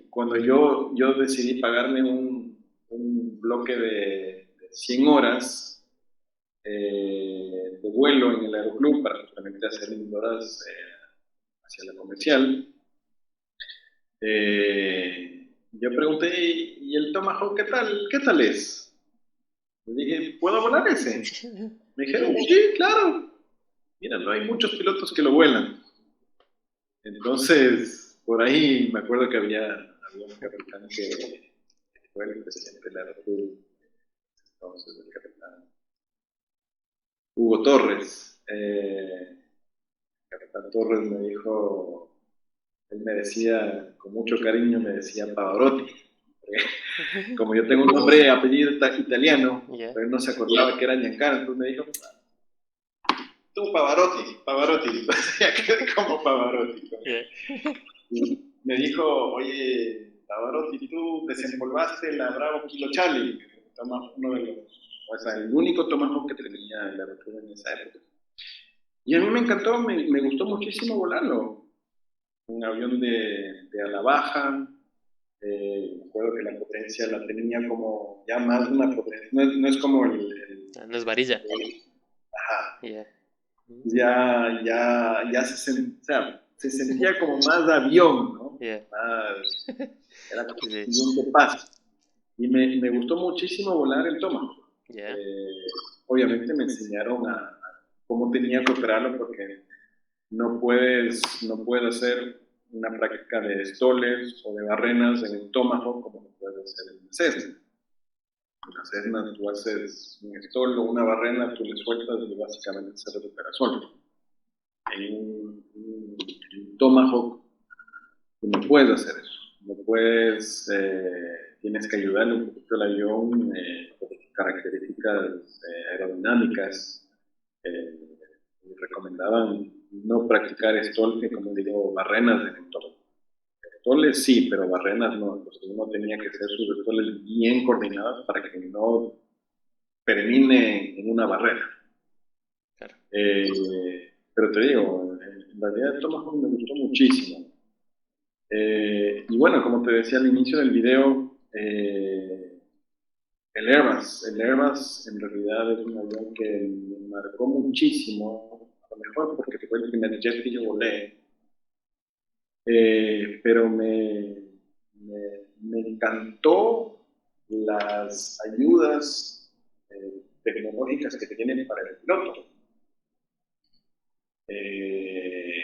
Speaker 2: cuando yo decidí pagarme un bloque de 100 horas de vuelo en el aeroclub para justamente hacer 1000 horas hacia la comercial, yo pregunté, ¿y el Tomahawk qué tal es? Le dije, ¿puedo volar ese? Me dijeron, sí, claro. Mira, no hay muchos pilotos que lo vuelan. Entonces, por ahí me acuerdo que había un capitán que fue el presidente de la República, entonces el capitán Hugo Torres. El capitán Torres me dijo, él me decía, con mucho cariño, me decía Pavarotti. Como yo tengo un nombre, apellido italiano,
Speaker 1: Ya.
Speaker 2: pero él no se acordaba que era Giancarlo, entonces me dijo, tú Pavarotti, ya quedé como Pavarotti.
Speaker 1: Ya.
Speaker 2: Y me dijo, oye, Pavarotti, tú desempolvaste la Bravo Kilo Charlie, uno de los, o sea, el único Tomahawk que tenía el aeropuerto en esa época. Y a mí me encantó, me gustó muchísimo volarlo. Un avión de ala baja, me acuerdo que la potencia la tenía como ya más de una potencia, no es como
Speaker 1: Ah, no es varilla.
Speaker 2: ajá,
Speaker 1: Ya.
Speaker 2: ya o sea, se sentía como más avión, ¿no?
Speaker 1: Ya.
Speaker 2: Más, era como un
Speaker 1: Sí.
Speaker 2: siguiente paso. Y me gustó muchísimo volar el Tomahawk.
Speaker 1: Ya.
Speaker 2: Eh, Obviamente me enseñaron a cómo tenía que operarlo porque no puedes hacer una práctica de stoles o de barrenas en el Tomahawk como lo puedes hacer en el Cessna. En la Cessna tú haces un stall o una barrena, tú le sueltas y básicamente se recupera solo. En un Tomahawk tú no puedes hacer eso. No puedes, tienes que ayudarle un poquito al avión por características aerodinámicas. Eh, Recomendaban no practicar stall, como digo, barrenas en el Tomahawk. Stoles sí, pero barrenas no. Entonces uno tenía que hacer sus stoles bien coordinadas para que no termine en una barrera.
Speaker 1: Claro.
Speaker 2: Pero te digo, en realidad el Tomahawk me gustó muchísimo. Y bueno, como te decía al inicio del video, el Airbus en realidad es un avión que me marcó muchísimo, a lo mejor porque fue el primer jet que yo volé, pero me encantó las ayudas tecnológicas que tienen para el piloto. Eh,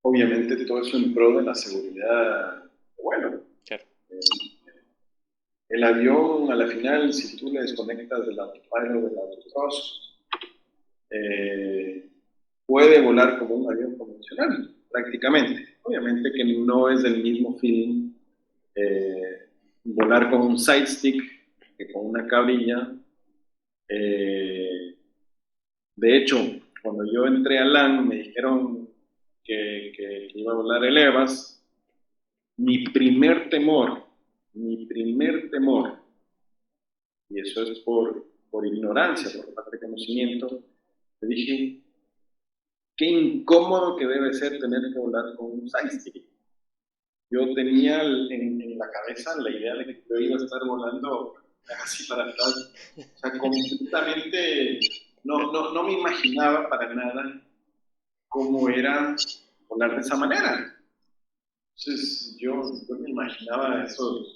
Speaker 2: Obviamente todo eso en pro de la seguridad. Bueno,
Speaker 1: Claro.
Speaker 2: el avión a la final, si tú le desconectas del autopilot o del autothrust, eh, puede volar como un avión convencional, prácticamente. obviamente que no es el mismo feeling volar con un side stick que con una cabrilla. De hecho, cuando yo entré a LAN, me dijeron que iba a volar el Airbus. Mi primer temor, y eso es por ignorancia, por falta de conocimiento, le dije, qué incómodo que debe ser tener que volar con un side-stick. Yo tenía en la cabeza la idea de que yo iba a estar volando así para atrás. O sea, completamente, no me imaginaba para nada cómo era volar de esa manera. Entonces, yo me imaginaba esos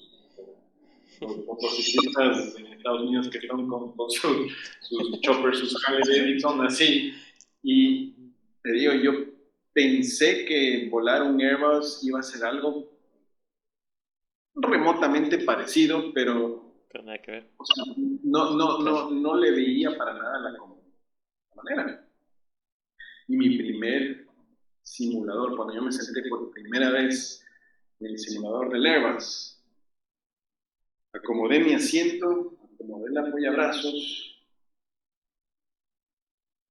Speaker 2: los motociclistas en Estados Unidos que están con sus choppers, sus Harley Davidson, así. Y te digo, yo pensé que volar un Airbus iba a ser algo remotamente parecido, pero
Speaker 1: Pero nada que ver.
Speaker 2: o sea,
Speaker 1: Claro.
Speaker 2: no le veía para nada la manera. Y mi primer simulador, cuando yo me senté por primera vez en el simulador del Airbus, acomodé mi asiento, acomodé el apoyabrazos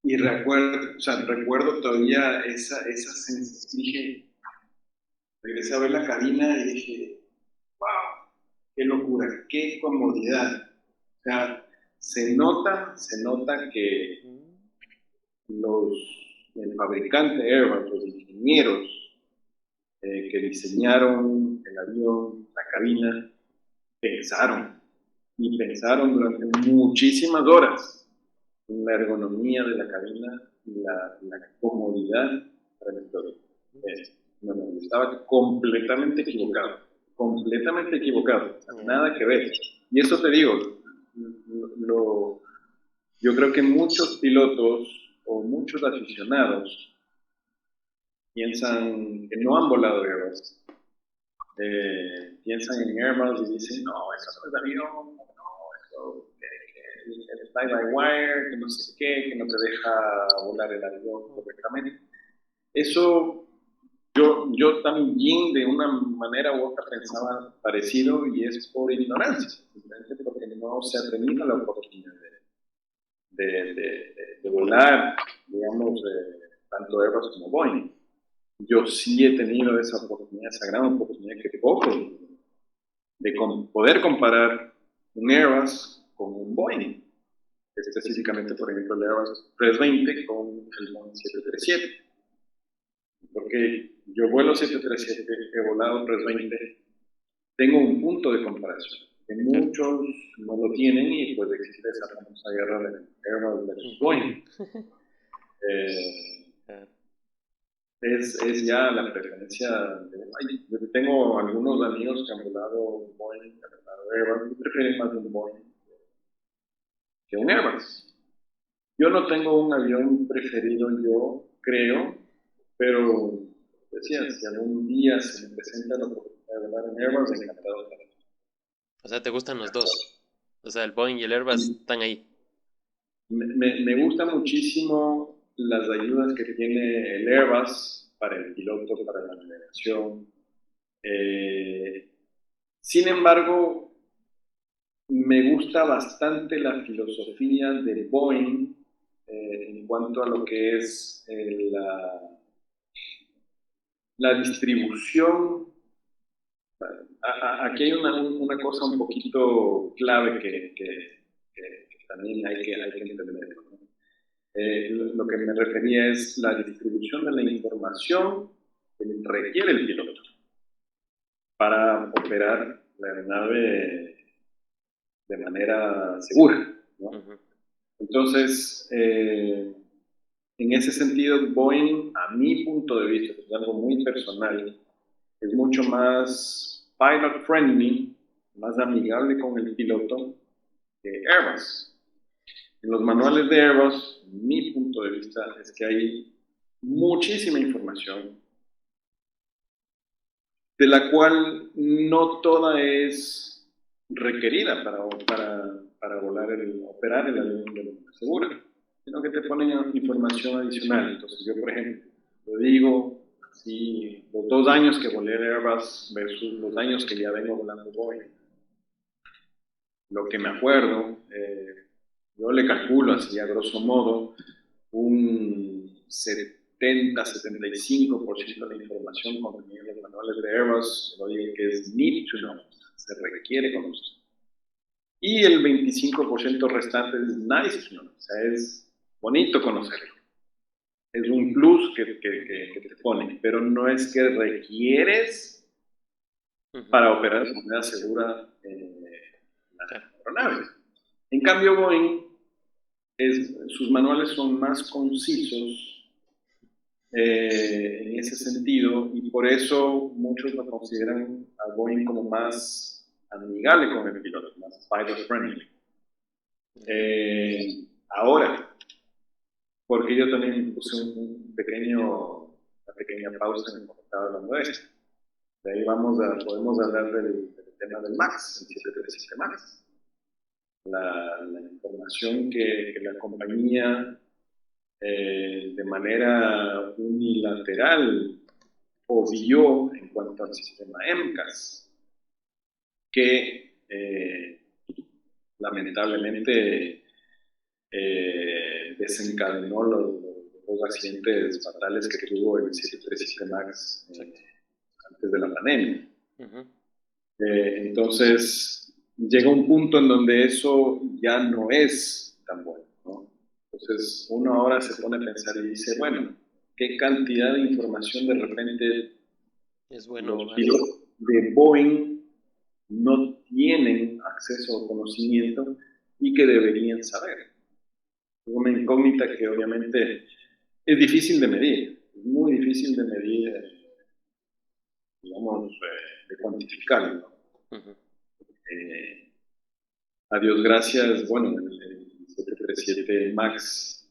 Speaker 2: y recuerdo todavía esa sensación. Dije, regresé a ver la cabina y dije, wow, qué locura, qué comodidad. O sea, se nota que el fabricante Airbus, los ingenieros que diseñaron el avión, la cabina, pensaron y pensaron durante muchísimas horas en la ergonomía de la cabina y la comodidad para el piloto. No, yo estaba completamente equivocado, nada que ver. Y eso te digo, yo creo que muchos pilotos o muchos aficionados piensan que no han volado Airbus. Piensan en Airbus y dicen, no, eso no es avión, no, eso el fly-by-wire, que no sé qué, que no te deja volar el avión correctamente. Eso yo también de una manera u otra pensaba parecido y es por ignorancia, simplemente porque no se ha tenido la oportunidad de volar, digamos, tanto Airbus como Boeing. Yo sí he tenido esa oportunidad, esa gran oportunidad que poco de poder comparar un Airbus con un Boeing, específicamente, por ejemplo, el Airbus 320 con el Boeing 737. Porque yo vuelo 737, he volado 320, tengo un punto de comparación, que muchos no lo tienen y pues existe esa famosa guerra del Airbus versus Boeing. Es ya la preferencia yo tengo algunos amigos que han volado Boeing, que han volado Airbus, y prefieren más un Boeing que un Airbus. Yo no tengo un avión preferido, yo creo, pero decía, si algún día se me presenta la oportunidad de volar en Airbus, encantado de hacerlo.
Speaker 1: O sea, ¿te gustan los dos? O sea, el Boeing y el Airbus están ahí.
Speaker 2: Me gusta muchísimo las ayudas que tiene el Airbus para el piloto, para la navegación. Sin embargo, me gusta bastante la filosofía de Boeing en cuanto a lo que es la distribución. Aquí hay una cosa un poquito clave que también hay que entender, ¿no? Lo que me refería es la distribución de la información que requiere el piloto para operar la aeronave de manera segura, ¿no? Entonces, en ese sentido, Boeing, a mi punto de vista, es algo muy personal, es mucho más pilot friendly, más amigable con el piloto que Airbus. En los manuales de Airbus, mi punto de vista es que hay muchísima información, de la cual no toda es requerida para operar el avión de manera segura, sino que te ponen información adicional. Entonces yo, por ejemplo, lo digo Sí, los 2 años que volé el Airbus versus los años que ya vengo volando Boeing. Lo que me acuerdo, yo le calculo así a grosso modo un 70-75% de la información contenida en los manuales de Airbus, lo digo que es need to know, se requiere conocer. Y el 25% restante es nice to know, o sea, es bonito conocerlo. Es un plus que te pone, pero no es que requieres para operar de manera segura la aeronave. En cambio, Boeing, sus manuales son más concisos en ese sentido y por eso muchos lo consideran a Boeing como más amigable con el piloto, más pilot friendly. Ahora, porque yo también puse una pequeña pausa en lo que estaba hablando de esto. De ahí podemos hablar del tema del MAX, el 737 MAX. La información que la compañía de manera unilateral obvió en cuanto al sistema MCAS, que lamentablemente desencadenó los accidentes fatales que tuvo el 737 MAX antes de la pandemia. Entonces, llega un punto en donde eso ya no es tan bueno, ¿no? Entonces, uno ahora se pone a pensar y dice, bueno, ¿qué cantidad de información de repente
Speaker 1: es bueno,
Speaker 2: los pilotos de Boeing no tienen acceso o conocimiento y que deberían saber? Es una incógnita que obviamente es difícil de medir, es muy difícil de medir, digamos, de cuantificar, ¿no? A Dios gracias, bueno, el 737 MAX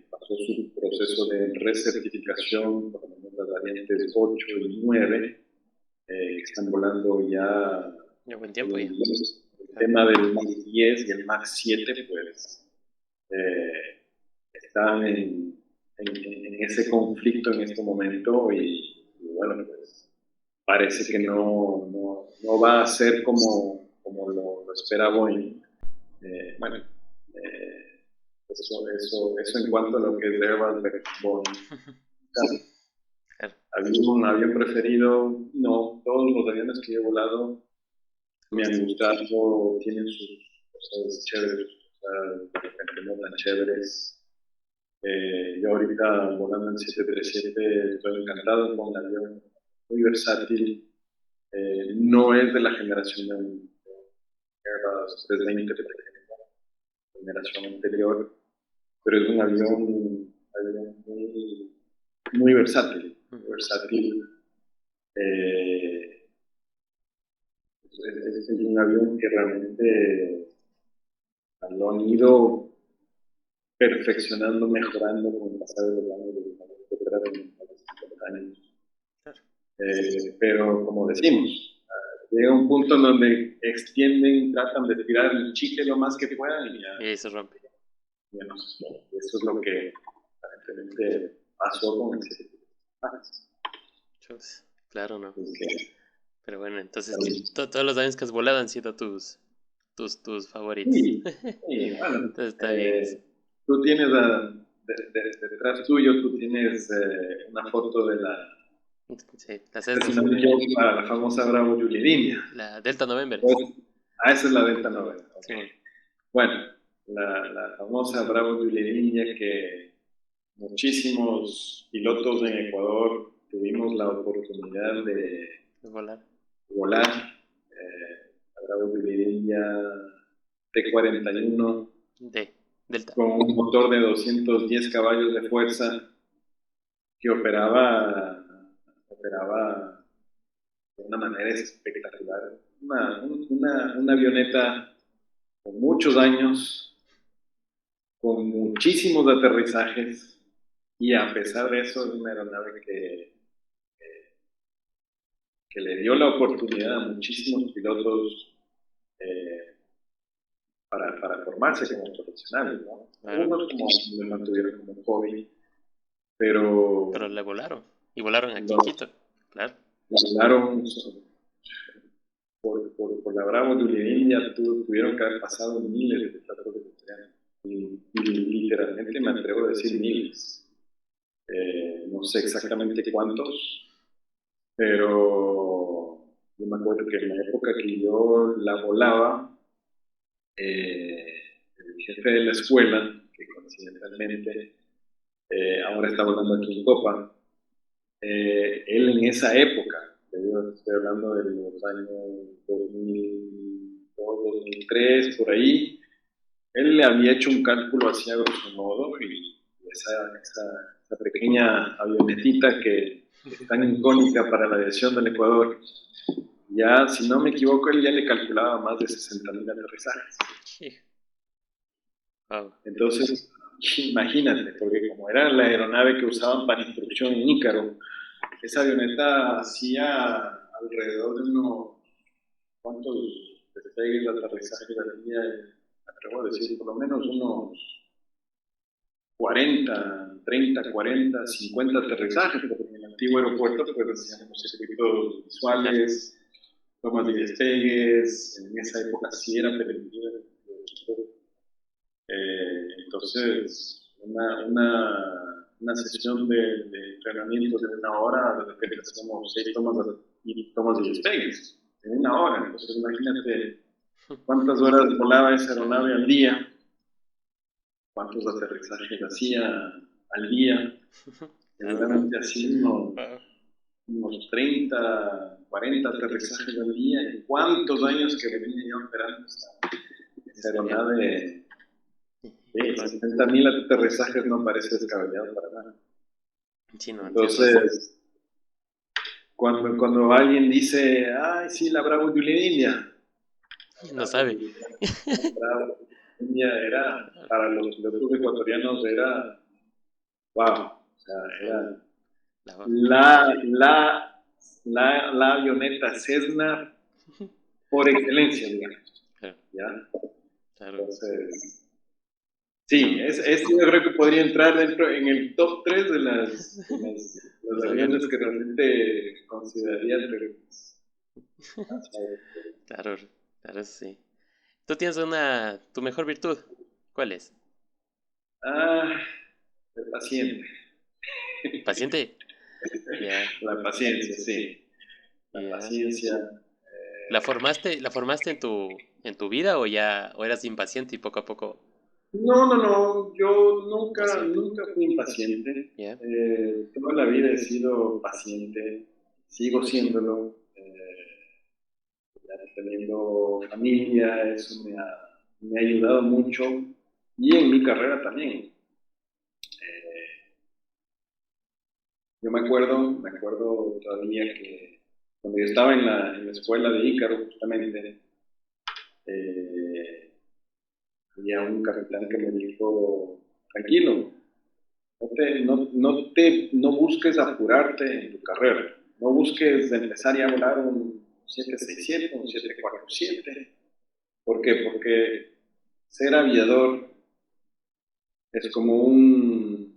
Speaker 2: pasó su proceso de recertificación por las variantes 8 y 9, que están volando ya
Speaker 1: buen tiempo ya.
Speaker 2: El tema del MAX 10 y el MAX 7, pues, están en ese conflicto en este momento y bueno, pues parece que no va a ser como lo espera Boeing. Bueno, eso en cuanto a lo que es Airbus versus Boeing. ¿Algún avión preferido? No, todos los aviones que he volado me han gustado, tienen sus cosas chéveres, de repente no tan chéveres. Yo ahorita volando en 737 estoy encantado con un avión muy versátil. No es de la generación de Airbus 320, de la generación anterior, pero es un avión muy versátil. Es un avión que realmente lo han ido perfeccionando, mejorando con el pasar de los años, de años. Pero como decimos, llega un punto en donde extienden, tratan de tirar el chicle lo más que puedan y ya.
Speaker 1: Y se rompe.
Speaker 2: Bueno, eso es lo que aparentemente pasó con el 737.
Speaker 1: Claro, ¿no?
Speaker 2: Okay.
Speaker 1: Pero bueno, entonces todos los años que has volado han sido tus favoritos.
Speaker 2: Sí, bueno,
Speaker 1: entonces está bien.
Speaker 2: Tú tienes detrás tuyo, tú tienes una foto de la...
Speaker 1: Sí,
Speaker 2: la famosa Bravo Juliet.
Speaker 1: La Delta November.
Speaker 2: Esa es la Delta November. Okay. Sí. Bueno, la famosa Bravo Juliet que muchísimos pilotos en Ecuador tuvimos la oportunidad de volar. La Bravo Juliet T41
Speaker 1: Delta.
Speaker 2: Con un motor de 210 caballos de fuerza que operaba de una manera espectacular. Una avioneta con muchos años, con muchísimos aterrizajes, y a pesar de eso es una aeronave que le dio la oportunidad a muchísimos pilotos para formarse como profesionales, ¿no? Algunos como lo mantuvieron como hobby, pero
Speaker 1: le volaron. Y volaron aquí en
Speaker 2: Los
Speaker 1: Quito, claro.
Speaker 2: volaron por la Bravo de India, tuvieron que haber pasado miles de platos vegetarianos. Y literalmente me atrevo a decir miles. No sé exactamente cuántos, pero yo me acuerdo que en la época que yo la volaba, el jefe de la escuela, que coincidentalmente ahora está volando aquí en Copa, él en esa época, estoy hablando de los años 2002, 2003, por ahí, él le había hecho un cálculo así a grosso modo y esa pequeña avionetita que es tan icónica para la aviación del Ecuador, ya, si no me equivoco, él ya le calculaba más de 60.000 aterrizajes.
Speaker 1: Sí. Wow.
Speaker 2: Entonces, imagínate, porque como era la aeronave que usaban para instrucción en Ícaro, esa avioneta hacía alrededor de unos, ¿cuántos despegues, aterrizajes al día? Me atrevo a decir, por lo menos unos 40, 30, 40, 50 aterrizajes, porque en el antiguo aeropuerto pues hacíamos circuitos visuales, tomas de despegues, en esa época sí era permitido. Entonces, una sesión de entrenamiento de una hora, de repente hacemos 6 tomas de despegues en una hora. Entonces, imagínate cuántas horas volaba esa aeronave al día, cuántos aterrizajes hacía al día. Seguramente hacía unos 30, 40 aterrizajes al día. ¿Y cuántos años que venía yo operando esa aeronave? Sí, 70.000 aterrizajes no parece descabellado para nada.
Speaker 1: Sí, no,
Speaker 2: Entonces, cuando alguien dice, ay, sí, la Bravo de India,
Speaker 1: no sabe.
Speaker 2: la Bravo de India era, para los pilotos ecuatorianos, era, wow, o sea, era la avioneta Cessna por excelencia, digamos. ¿Ya? Entonces, sí, yo creo que podría entrar dentro en el top 3 de los aviones que realmente consideraría.
Speaker 1: Claro, claro, sí. ¿Tú tienes tu mejor virtud? ¿Cuál es?
Speaker 2: El paciente.
Speaker 1: ¿Paciente? Ya,
Speaker 2: La paciencia, sí. La
Speaker 1: ya.
Speaker 2: paciencia.
Speaker 1: ¿La formaste en tu vida o eras impaciente y poco a poco?
Speaker 2: No, yo
Speaker 1: No siempre.
Speaker 2: nunca fui impaciente.
Speaker 1: Ya,
Speaker 2: Toda la vida he sido paciente, sigo siéndolo. Ya teniendo familia, eso me ha ayudado mucho. Y en mi carrera también. Yo me acuerdo todavía que cuando yo estaba en la escuela de Ícaro, justamente, eh, había un capitán que me dijo, tranquilo, no busques apurarte en tu carrera, no busques de empezar ya a volar un 767, un 747. ¿Por qué? Porque ser aviador es como un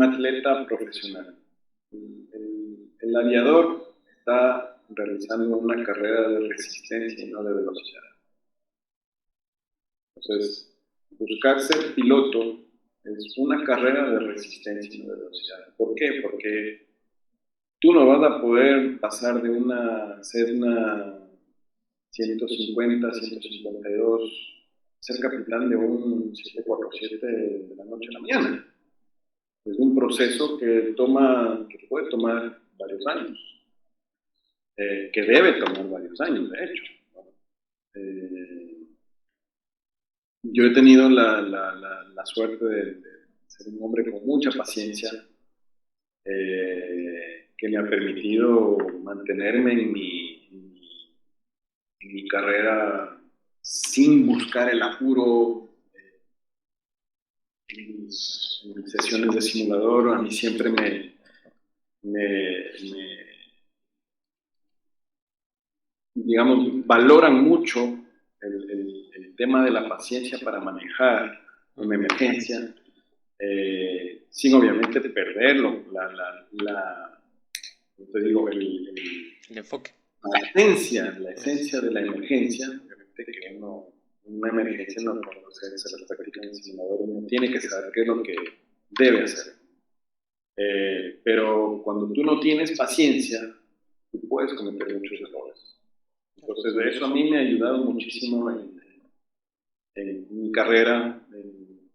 Speaker 2: atleta profesional. El aviador está realizando una carrera de resistencia y no de velocidad. Entonces, buscar ser piloto es una carrera de resistencia y no de velocidad. ¿Por qué? Porque tú no vas a poder pasar de una Cessna 150, 152, ser capitán de un 747 de la noche a la mañana. Es un proceso que puede tomar varios años, que debe tomar varios años, de hecho. Eh, yo he tenido la suerte de ser un hombre con mucha paciencia, que me ha permitido mantenerme en mi carrera sin buscar el apuro. En mis sesiones de simulador, a mí siempre me digamos, valoran mucho el tema de la paciencia para manejar una emergencia. sin obviamente perderlo, ¿cómo te digo?
Speaker 1: El enfoque.
Speaker 2: La esencia de la emergencia, obviamente que una emergencia no conoce, se las prácticas en el simulador, uno tiene que saber qué es lo que debe hacer. Pero cuando tú no tienes paciencia, tú puedes cometer muchos errores. Entonces, eso a mí me ha ayudado muchísimo en mi carrera, en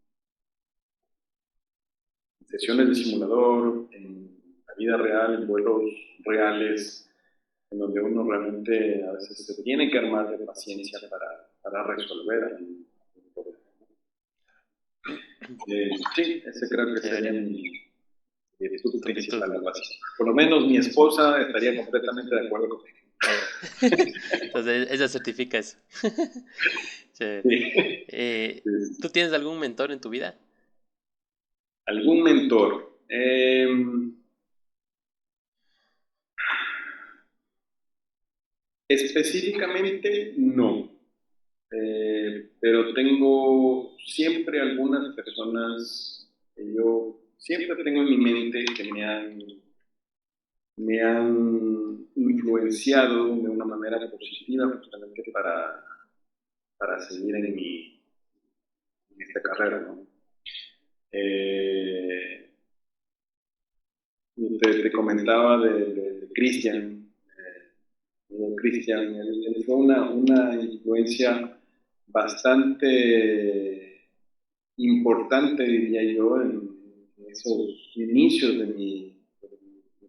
Speaker 2: sesiones de simulador, en la vida real, en vuelos reales, en donde uno realmente a veces se tiene que armar de paciencia para resolver el problema. Sí, ese creo que sería mi virtud principal, algo así. Por lo menos mi esposa estaría completamente de acuerdo conmigo.
Speaker 1: Entonces, ella certifica eso.
Speaker 2: Sí.
Speaker 1: ¿Tú tienes algún mentor en tu vida?
Speaker 2: ¿Algún mentor? Específicamente, no. Pero tengo siempre algunas personas que yo siempre tengo en mi mente que me han influenciado de una manera positiva justamente para seguir en esta carrera, ¿no? Te comentaba de Cristian. Cristian, él fue una influencia bastante importante, diría yo, en esos inicios de mi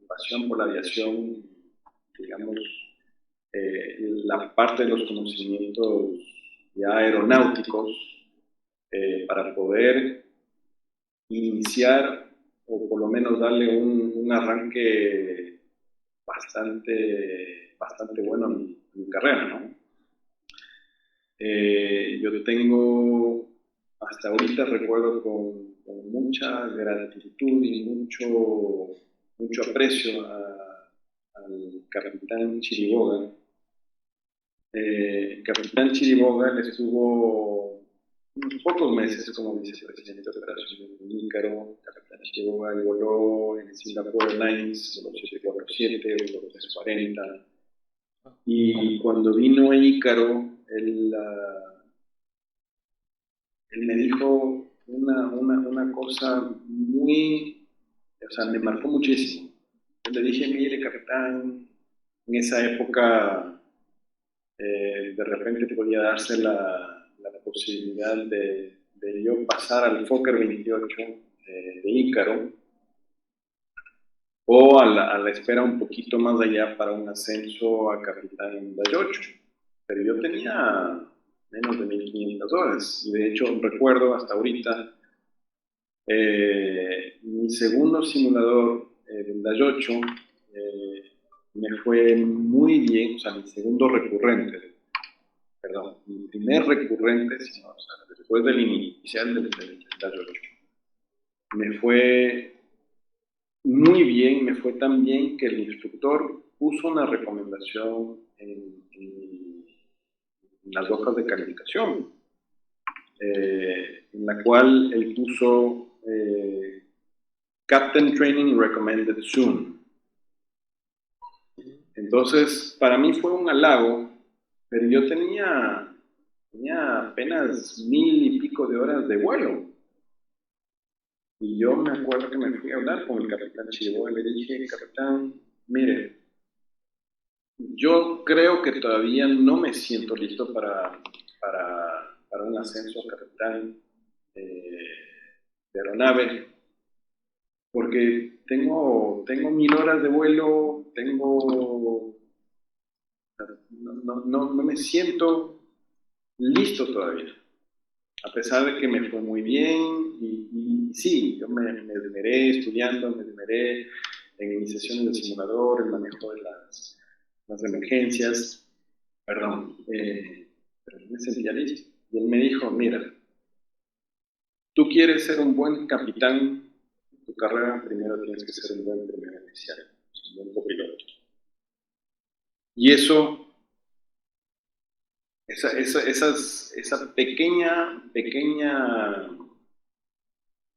Speaker 2: pasión por la aviación, digamos, la parte de los conocimientos ya aeronáuticos, para poder iniciar o por lo menos darle un arranque bastante bueno a mi carrera, ¿no? Yo tengo, hasta ahorita recuerdo con mucha gratitud y mucho aprecio al capitán Chiriboga. El capitán Chiriboga él estuvo unos pocos meses como vicepresidente de operaciones de Ícaro. El capitán Chiriboga voló en Singapore Airlines, voló 747, voló 340. Y cuando vino a Ícaro, él me dijo una cosa muy, o sea, me marcó muchísimo. Yo le dije, mire, capitán, en esa época de repente podía darse la posibilidad de yo pasar al Fokker 28 de Ícaro, o a la espera un poquito más allá para un ascenso a capitán Day 8. Pero yo tenía menos de 1500 horas, y de hecho recuerdo hasta ahorita mi segundo simulador del Day 8 me fue muy bien, o sea, mi segundo recurrente, perdón, mi primer recurrente, sino, o sea, después del inicial del Day 8, me fue muy bien, me fue tan bien que el instructor puso una recomendación en las hojas de calificación, en la cual él puso Captain Training Recommended Soon. Entonces, para mí fue un halago, pero yo tenía apenas 1000 y pico de horas de vuelo. Y yo me acuerdo que me fui a hablar con el capitán Chiriboga y le dije, capitán, mire, yo creo que todavía no me siento listo para un ascenso a capitán de aeronave, porque tengo 1000 horas de vuelo, no me siento listo todavía, a pesar de que me fue muy bien, y sí, yo me esmeré estudiando, me esmeré en iniciaciones de simulador, en manejo de las emergencias, perdón, pero no me sentía listo. Y él me dijo, mira, tú quieres ser un buen capitán en tu carrera, primero tienes que ser un buen primer oficial, un buen copiloto. Y esa pequeña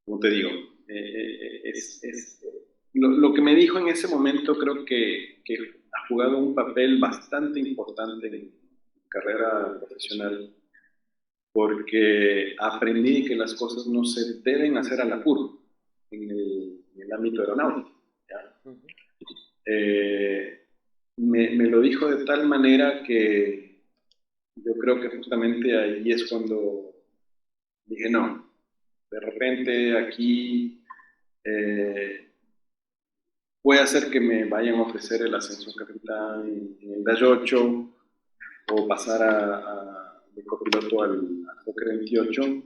Speaker 2: como te digo, lo que me dijo en ese momento creo que ha jugado un papel bastante importante en mi carrera profesional, porque aprendí que las cosas no se deben hacer al apuro en el ámbito aeronáutico. ¿Ya?
Speaker 1: Ujú.
Speaker 2: Me lo dijo de tal manera que yo creo que justamente ahí es cuando dije, no, de repente aquí puede hacer que me vayan a ofrecer el ascenso a capitán en el Dash 8 o pasar de copiloto al Fokker 28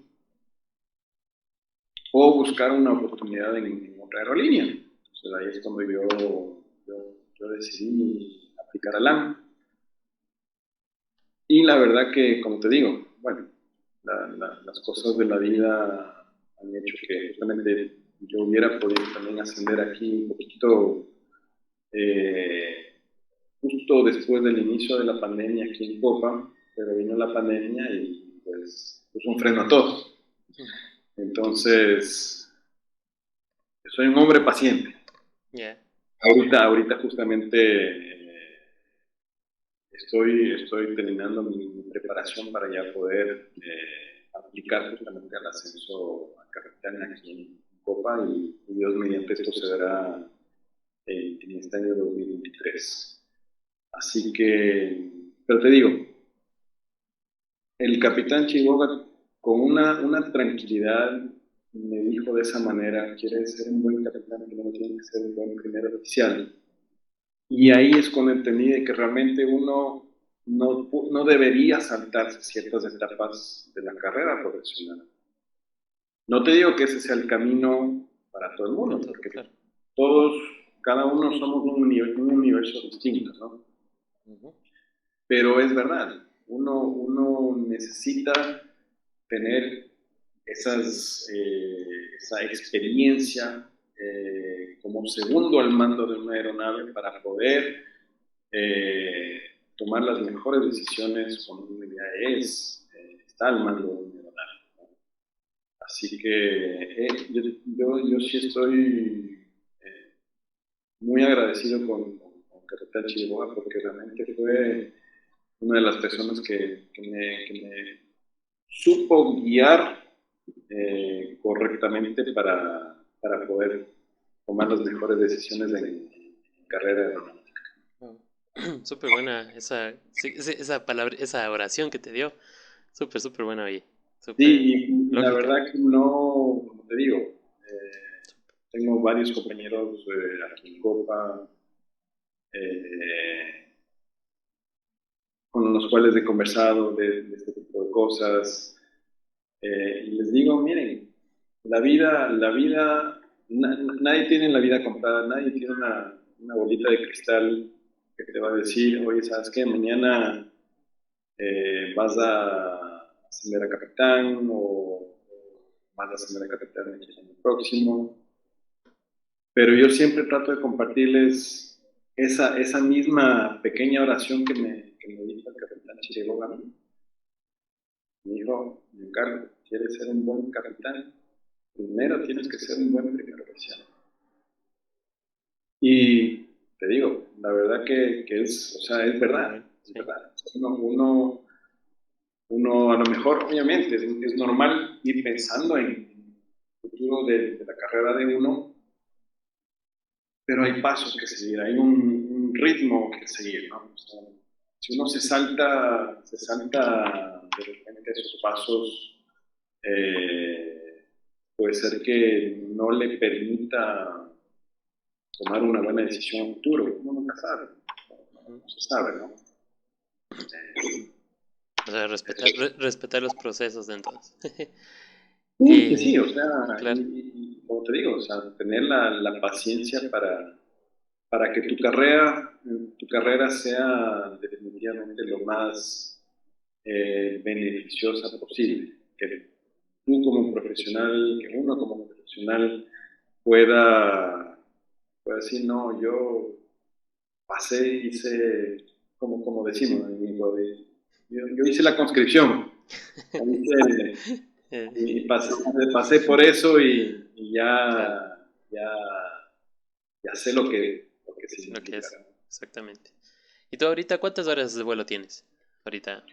Speaker 2: o buscar una oportunidad en otra aerolínea. Entonces ahí es cuando yo decidí aplicar a LAN. Y la verdad que, como te digo, bueno, las cosas de la vida han hecho que justamente yo hubiera podido también ascender aquí un poquito justo después del inicio de la pandemia aquí en Copa, pero vino la pandemia y pues puso un freno a todo. Entonces, soy un hombre paciente.
Speaker 1: Yeah.
Speaker 2: Ahorita justamente estoy terminando mi preparación para ya poder aplicar justamente al ascenso a capitán aquí en Copa y Dios mediante esto se verá en este año 2023. Así que, pero te digo, el capitán Chihuahua con una tranquilidad me dijo de esa manera, quieres ser un buen capitán, pero no tienes que ser un buen primer oficial. Y ahí es cuando entendí de que realmente uno no debería saltarse ciertas etapas de la carrera profesional. No te digo que ese sea el camino para todo el mundo,
Speaker 1: Todo,
Speaker 2: porque
Speaker 1: claro.
Speaker 2: todos, cada uno somos un universo distinto, ¿no?
Speaker 1: Ujú.
Speaker 2: Pero es verdad, uno necesita tener esa experiencia como segundo al mando de una aeronave para poder tomar las mejores decisiones cuando uno ya está al mando de una aeronave. ¿No? Así que yo sí estoy muy agradecido con Capitán Chihuahua porque realmente fue una de las personas que me supo guiar correctamente para poder tomar las mejores decisiones en carrera aeronáutica.
Speaker 1: Wow. Súper buena esa, sí, esa palabra, esa oración que te dio. Súper, súper buena, oye.
Speaker 2: Sí,
Speaker 1: Súper
Speaker 2: y la
Speaker 1: lógica.
Speaker 2: verdad que no, como te digo, tengo varios compañeros aquí en Copa eh, con los cuales he conversado de este tipo de cosas y les digo, miren, nadie tiene la vida comprada, nadie tiene una bolita de cristal que te va a decir, oye, ¿sabes qué? Mañana vas a ascender a capitán o vas a ascender a capitán el año próximo. Pero yo siempre trato de compartirles esa misma pequeña oración que me dijo el capitán Chiriboga a mí. Me dijo, Giancarlo, ¿quieres ser un buen capitán? Primero tienes que ser un buen primer oficial. Y te digo, la verdad que es, o sea, es
Speaker 1: Muy
Speaker 2: verdad,
Speaker 1: bueno,
Speaker 2: es
Speaker 1: sí.
Speaker 2: verdad. Uno a lo mejor, obviamente, es normal ir pensando en el futuro de la carrera de uno, pero hay pasos que seguir, hay un ritmo que seguir, ¿no? O sea, si uno se salta de repente esos pasos, puede ser que no le permita tomar una buena decisión en el futuro. Uno nunca sabe, no se sabe, ¿no?
Speaker 1: O sea, respetar los procesos de entonces.
Speaker 2: Sí,
Speaker 1: Eh,
Speaker 2: o sea,
Speaker 1: claro.
Speaker 2: y como te digo, o sea, tener la paciencia para que tu carrera sea definitivamente lo más beneficiosa posible. Que tú como profesional, que uno como profesional pueda decir, no, yo pasé, hice, como decimos en mi pueblo, yo hice la conscripción, hice, Y pasé por eso y
Speaker 1: Claro,
Speaker 2: ya, ya sé lo que
Speaker 1: lo que
Speaker 2: significa.
Speaker 1: es, exactamente. ¿Y tú ahorita cuántas horas de vuelo tienes? Ahorita,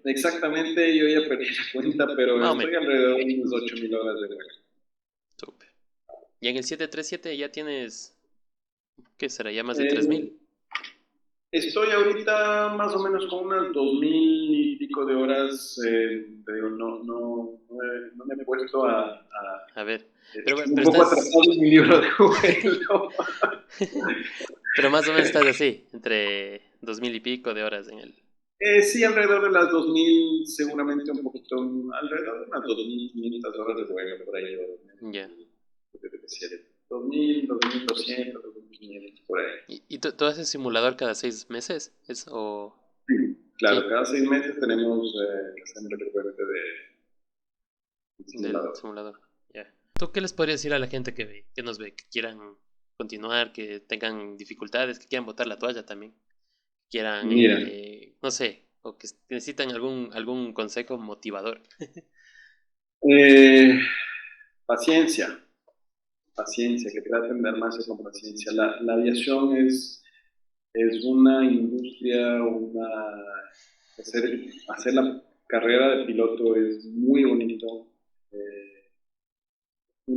Speaker 2: Exactamente, yo ya perdí la cuenta, pero
Speaker 1: más o
Speaker 2: estoy
Speaker 1: menos.
Speaker 2: alrededor de unas 8.000 horas de vuelo.
Speaker 1: Súper. Y en el 737 ya tienes, ¿qué será? Ya más de 3.000.
Speaker 2: Eh, Estoy ahorita más o menos con unas 2.000 y pico de horas. Te digo, no me he puesto
Speaker 1: A ver,
Speaker 2: estoy un
Speaker 1: pero
Speaker 2: poco
Speaker 1: estás,
Speaker 2: atrasado en mi libro de vuelo.
Speaker 1: pero más o menos estás así, entre 2.000 y pico de horas en el,
Speaker 2: Sí, alrededor de las 2.000, seguramente un poquito, alrededor de unas 2.500 horas de vuelo por ahí.
Speaker 1: ya.
Speaker 2: 2.200, 2.500 por ahí.
Speaker 1: ¿Y tú haces simulador cada 6 meses?
Speaker 2: Sí, claro,
Speaker 1: Sí,
Speaker 2: cada 6 meses tenemos que hacer un recuento del
Speaker 1: del
Speaker 2: simulador.
Speaker 1: simulador. Ya. ¿Tú qué les podrías decir a la gente que nos ve, que quieran continuar, que tengan dificultades, que quieran botar la toalla también, que quieran,
Speaker 2: Mira,
Speaker 1: no sé, o que necesitan algún consejo motivador?
Speaker 2: eh, paciencia, paciencia, que traten de armarse con paciencia. La aviación es una industria, hacer la carrera de piloto es muy bonito. Eh,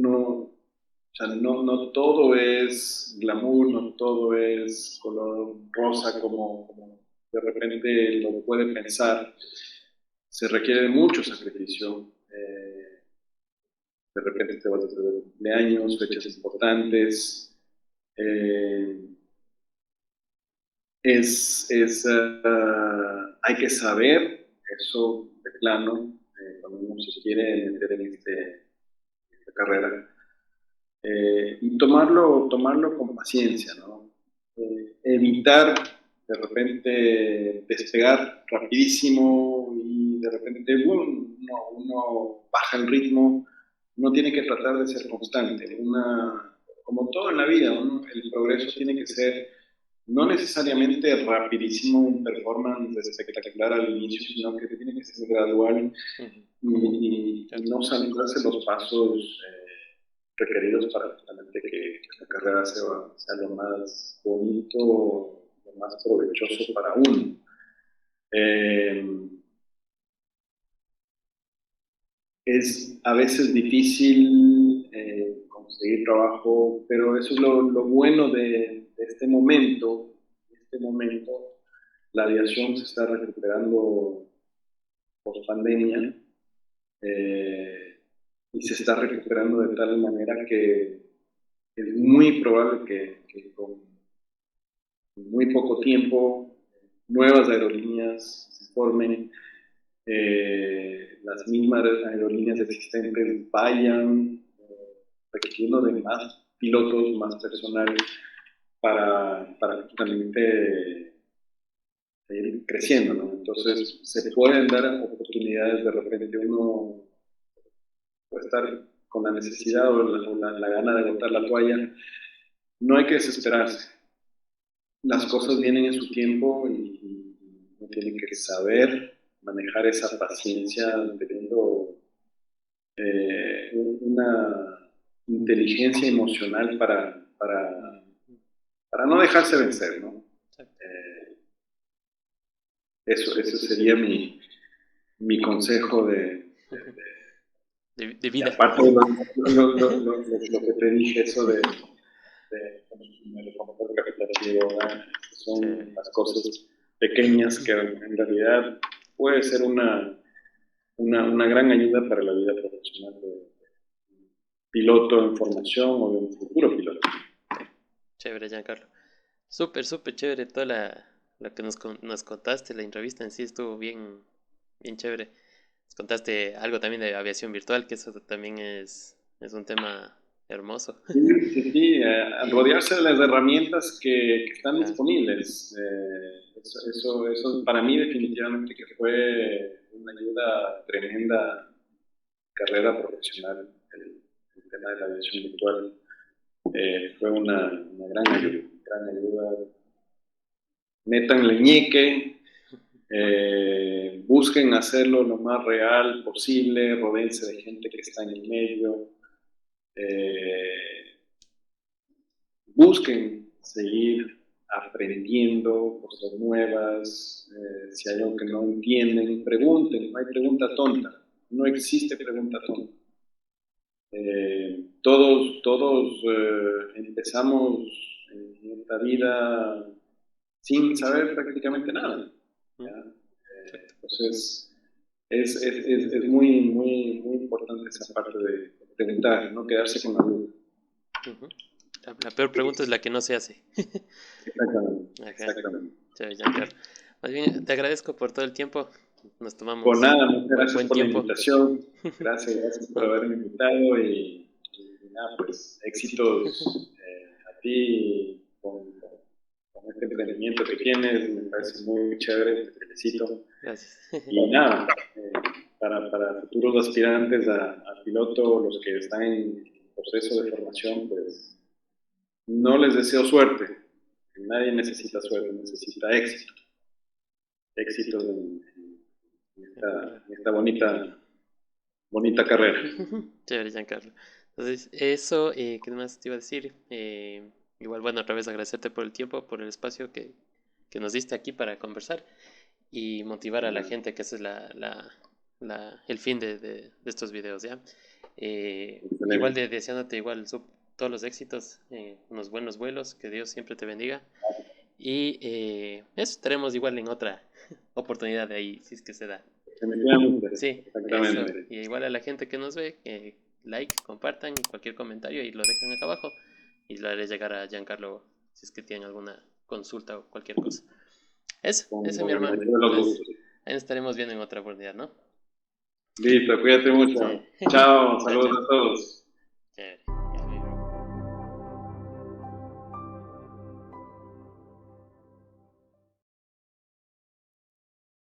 Speaker 2: o sea, no todo es glamour, no todo es color rosa como de repente lo puede pensar. Se requiere mucho sacrificio. De repente te vas a hacer cumpleaños, fechas importantes. Eh, hay que saber eso de plano, cuando uno se quiere meter en esta carrera, y tomarlo con paciencia, ¿no? Evitar de repente despegar rapidísimo y de repente uno baja el ritmo. Uno tiene que tratar de ser constante. Como todo en la vida, el progreso tiene que ser no necesariamente rapidísimo, un performance espectacular al inicio, sino que tiene que ser gradual
Speaker 1: Ujú,
Speaker 2: y
Speaker 1: claro.
Speaker 2: no saltarse los pasos requeridos para justamente que la carrera sea lo más bonito, lo más provechoso para uno. Eh, es a veces difícil conseguir trabajo, pero eso es lo bueno de este momento. En este momento, la aviación se está recuperando post pandemia, eh, y se está recuperando de tal manera que es muy probable que con muy poco tiempo nuevas aerolíneas se formen, las mismas aerolíneas existentes vayan requiriendo de más pilotos, más personal para justamente seguir creciendo, ¿no? Entonces se pueden dar oportunidades, de repente uno puede estar con la necesidad o la gana de botar la toalla. No hay que desesperarse. Las cosas vienen en su tiempo y uno tiene que saber manejar esa paciencia teniendo una inteligencia emocional para no dejarse vencer, ¿no?
Speaker 1: Exacto.
Speaker 2: Eh, Eso sería mi consejo
Speaker 1: De
Speaker 2: y
Speaker 1: vida.
Speaker 2: aparte de lo que te dije, eso de el factor capitativo, ¿verdad?
Speaker 1: Sí,
Speaker 2: Son las cosas pequeñas que en realidad puede ser una gran ayuda para la vida profesional de piloto en formación o de un futuro piloto.
Speaker 1: chévere, Giancarlo. Súper, súper chévere toda lo que nos contaste, la entrevista en sí estuvo bien, bien chévere. Nos contaste algo también de aviación virtual, que eso también es un tema hermoso.
Speaker 2: Sí, sí, sí,
Speaker 1: Y,
Speaker 2: rodearse de las herramientas que están
Speaker 1: claro,
Speaker 2: disponibles. Eso para mí definitivamente que fue una ayuda tremenda carrera profesional, el tema de la aviación virtual. Fue una gran ayuda. Metan leñeque, busquen busquen hacerlo lo más real posible, rodeense de gente que está en el medio, busquen seguir aprendiendo cosas nuevas, si hay algo que no entienden, pregunten, no hay pregunta tonta, no existe pregunta tonta. Todos empezamos en esta vida sin saber prácticamente nada. Entonces, es muy importante esa parte de preguntar, no quedarse con la duda.
Speaker 1: La peor pregunta es la que no se hace.
Speaker 2: Exactamente. Exactamente.
Speaker 1: Giancarlo. Más bien, te agradezco por todo el tiempo. Nos tomamos
Speaker 2: por nada, muchas gracias por
Speaker 1: tiempo.
Speaker 2: La invitación. Gracias por haberme invitado y nada, pues éxitos a ti con este emprendimiento que tienes. Me parece muy chévere, te felicito.
Speaker 1: Gracias.
Speaker 2: Y nada, para futuros aspirantes a piloto, los que están en proceso de formación, pues no les deseo suerte. Nadie necesita suerte, necesita éxito. Éxito en esta bonita carrera.
Speaker 1: Chévere, Giancarlo. Entonces, eso, ¿qué más te iba a decir? Igual, bueno, otra vez agradecerte por el tiempo, por el espacio que nos diste aquí para conversar y motivar a la gente, que ese es el fin de estos videos, ¿ya? Igual deseándote igual todos los éxitos, unos buenos vuelos, que Dios siempre te bendiga. Y eso estaremos igual en otra oportunidad de ahí, si es que se da. Sí, exactamente. Eso. Y igual a la gente que nos ve, like, compartan y cualquier comentario y lo dejan acá abajo y lo haré llegar a Giancarlo si es que tienen alguna consulta o cualquier cosa. Eso es mi hermano. Entonces, ahí estaremos viendo en otra oportunidad, ¿no?
Speaker 2: Listo, cuídate mucho. Sí. Chao, saludos a todos.